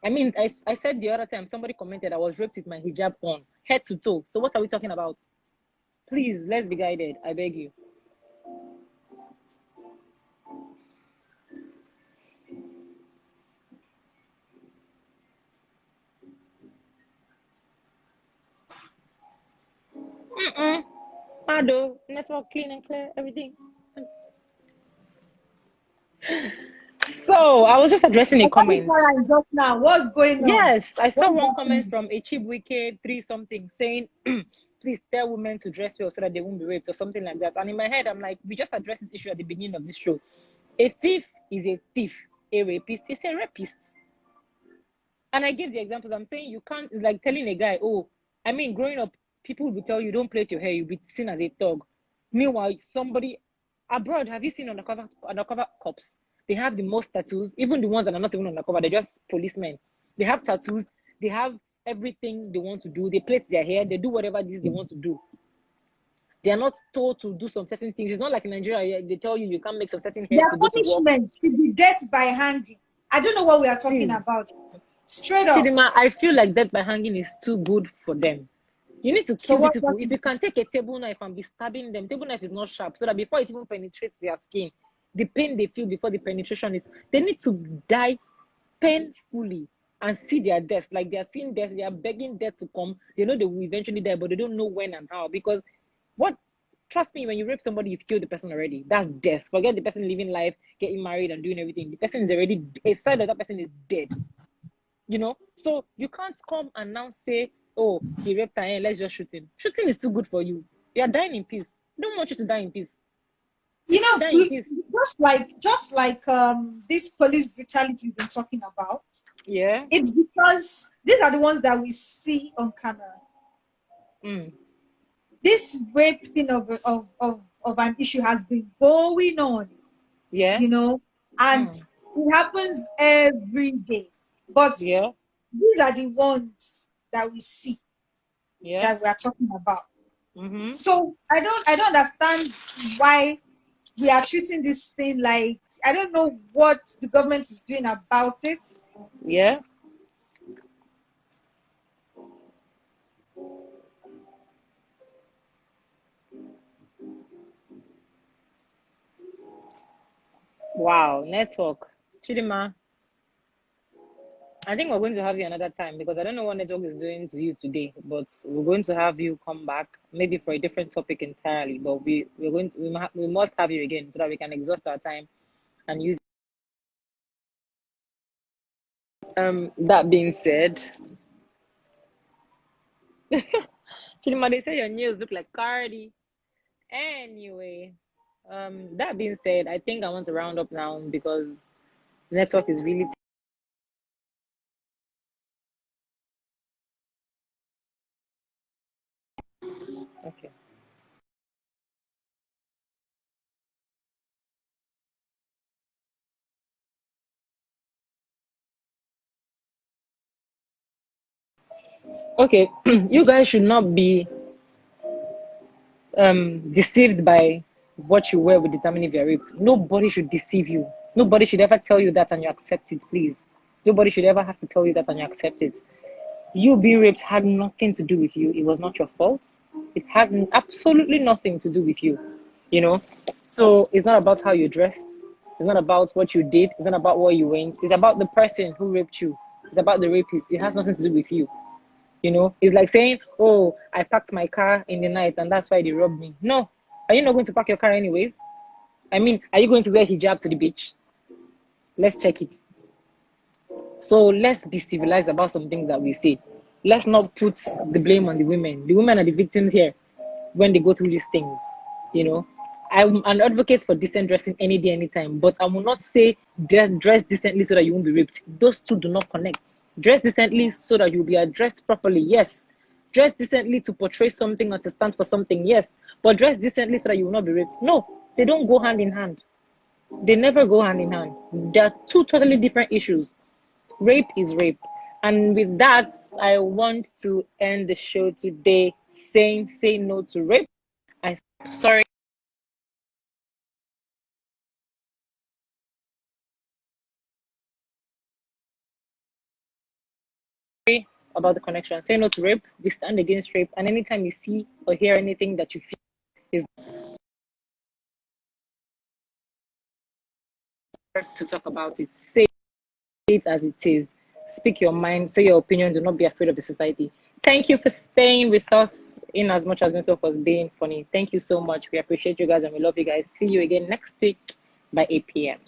I mean, I said the other time, somebody commented I was raped with my hijab on, head to toe. So what are we talking about? Please, let's be guided. I beg you. Ado, network clean and clear, everything. So I was just addressing a comment. Just now, what's going on? Yes, I saw one comment from a Chibwike 3 something saying, please tell women to dress well so that they won't be raped or something like that. And in my head, I'm like, we just addressed this issue at the beginning of this show. A thief is a thief. A rapist is a rapist. And I gave the examples. I'm saying you can't, it's like telling a guy, growing up, people will tell you, don't plait your hair, you'll be seen as a thug. Meanwhile, somebody abroad, have you seen undercover cops? They have the most tattoos, even the ones that are not even undercover, they're just policemen. They have tattoos, they have everything they want to do, they plait their hair, they do whatever it is they want to do. They are not told to do some certain things. It's not like in Nigeria, they tell you can't make some certain hair to go to work. Punishment should be death by hanging. I don't know what we are talking about. Straight up. Chidinma, I feel like death by hanging is too good for them. You need to kill these people. If you can take a table knife and be stabbing them, table knife is not sharp, so that before it even penetrates their skin, the pain they feel before the penetration is, they need to die painfully and see their death. Like they are seeing death, they are begging death to come. They know they will eventually die, but they don't know when and how. Because trust me, when you rape somebody, you've killed the person already. That's death. Forget the person living life, getting married and doing everything. The person is already, a side of that person is dead. So you can't come and now say, oh, he raped her and let's just shoot him. Shooting is too good for you. You are dying in peace. I don't want you to die in peace. Just like this police brutality we've been talking about. Yeah. It's because these are the ones that we see on camera. This rape thing of an issue has been going on. Yeah. And it happens every day. But these are the ones that we see, that we are talking about. So I don't understand why we are treating this thing like, I don't know what the government is doing about it. Yeah. Wow, network. Chidinma, I think we're going to have you another time because I don't know what network is doing to you today, but we're going to have you come back maybe for a different topic entirely. But we must have you again so that we can exhaust our time and use. That being said, Chidinma, they say your nails look like Cardi. Anyway, that being said, I think I want to round up now because network is really. Okay. Okay, you guys should not be deceived by what you wear will determine if you're raped. Nobody should deceive you. Nobody should ever tell you that and you accept it, please. Nobody should ever have to tell you that and you accept it. You being raped had nothing to do with you. It was not your fault. It had absolutely nothing to do with you, you know. So it's not about how you dressed. It's not about what you did. It's not about what you went. It's about the person who raped you. It's about the rapist. It has nothing to do with you. You know, it's like saying, oh, I parked my car in the night and that's why they robbed me. No. Are you not going to park your car anyways? I mean, are you going to wear hijab to the beach? Let's check it. So let's be civilized about some things that we say. Let's not put the blame on the women. The women are the victims here when they go through these things. You know, I'm an advocate for decent dressing any day, anytime, but I will not say dress decently so that you won't be raped. Those two do not connect. Dress decently so that you'll be addressed properly, yes. Dress decently to portray something or to stand for something, yes. But dress decently so that you will not be raped. No, they don't go hand in hand. They never go hand in hand. They are two totally different issues. Rape is rape. And with that, I want to end the show today saying say no to rape. I'm sorry. About the connection. Say no to rape. We stand against rape. And anytime you see or hear anything that you feel is to talk about it, say it as it is. Speak your mind, say your opinion. Do not be afraid of the society. Thank you for staying with us in as much as Mental was being funny. Thank you so much. We appreciate you guys and we love you guys. See you again next week by 8 p.m.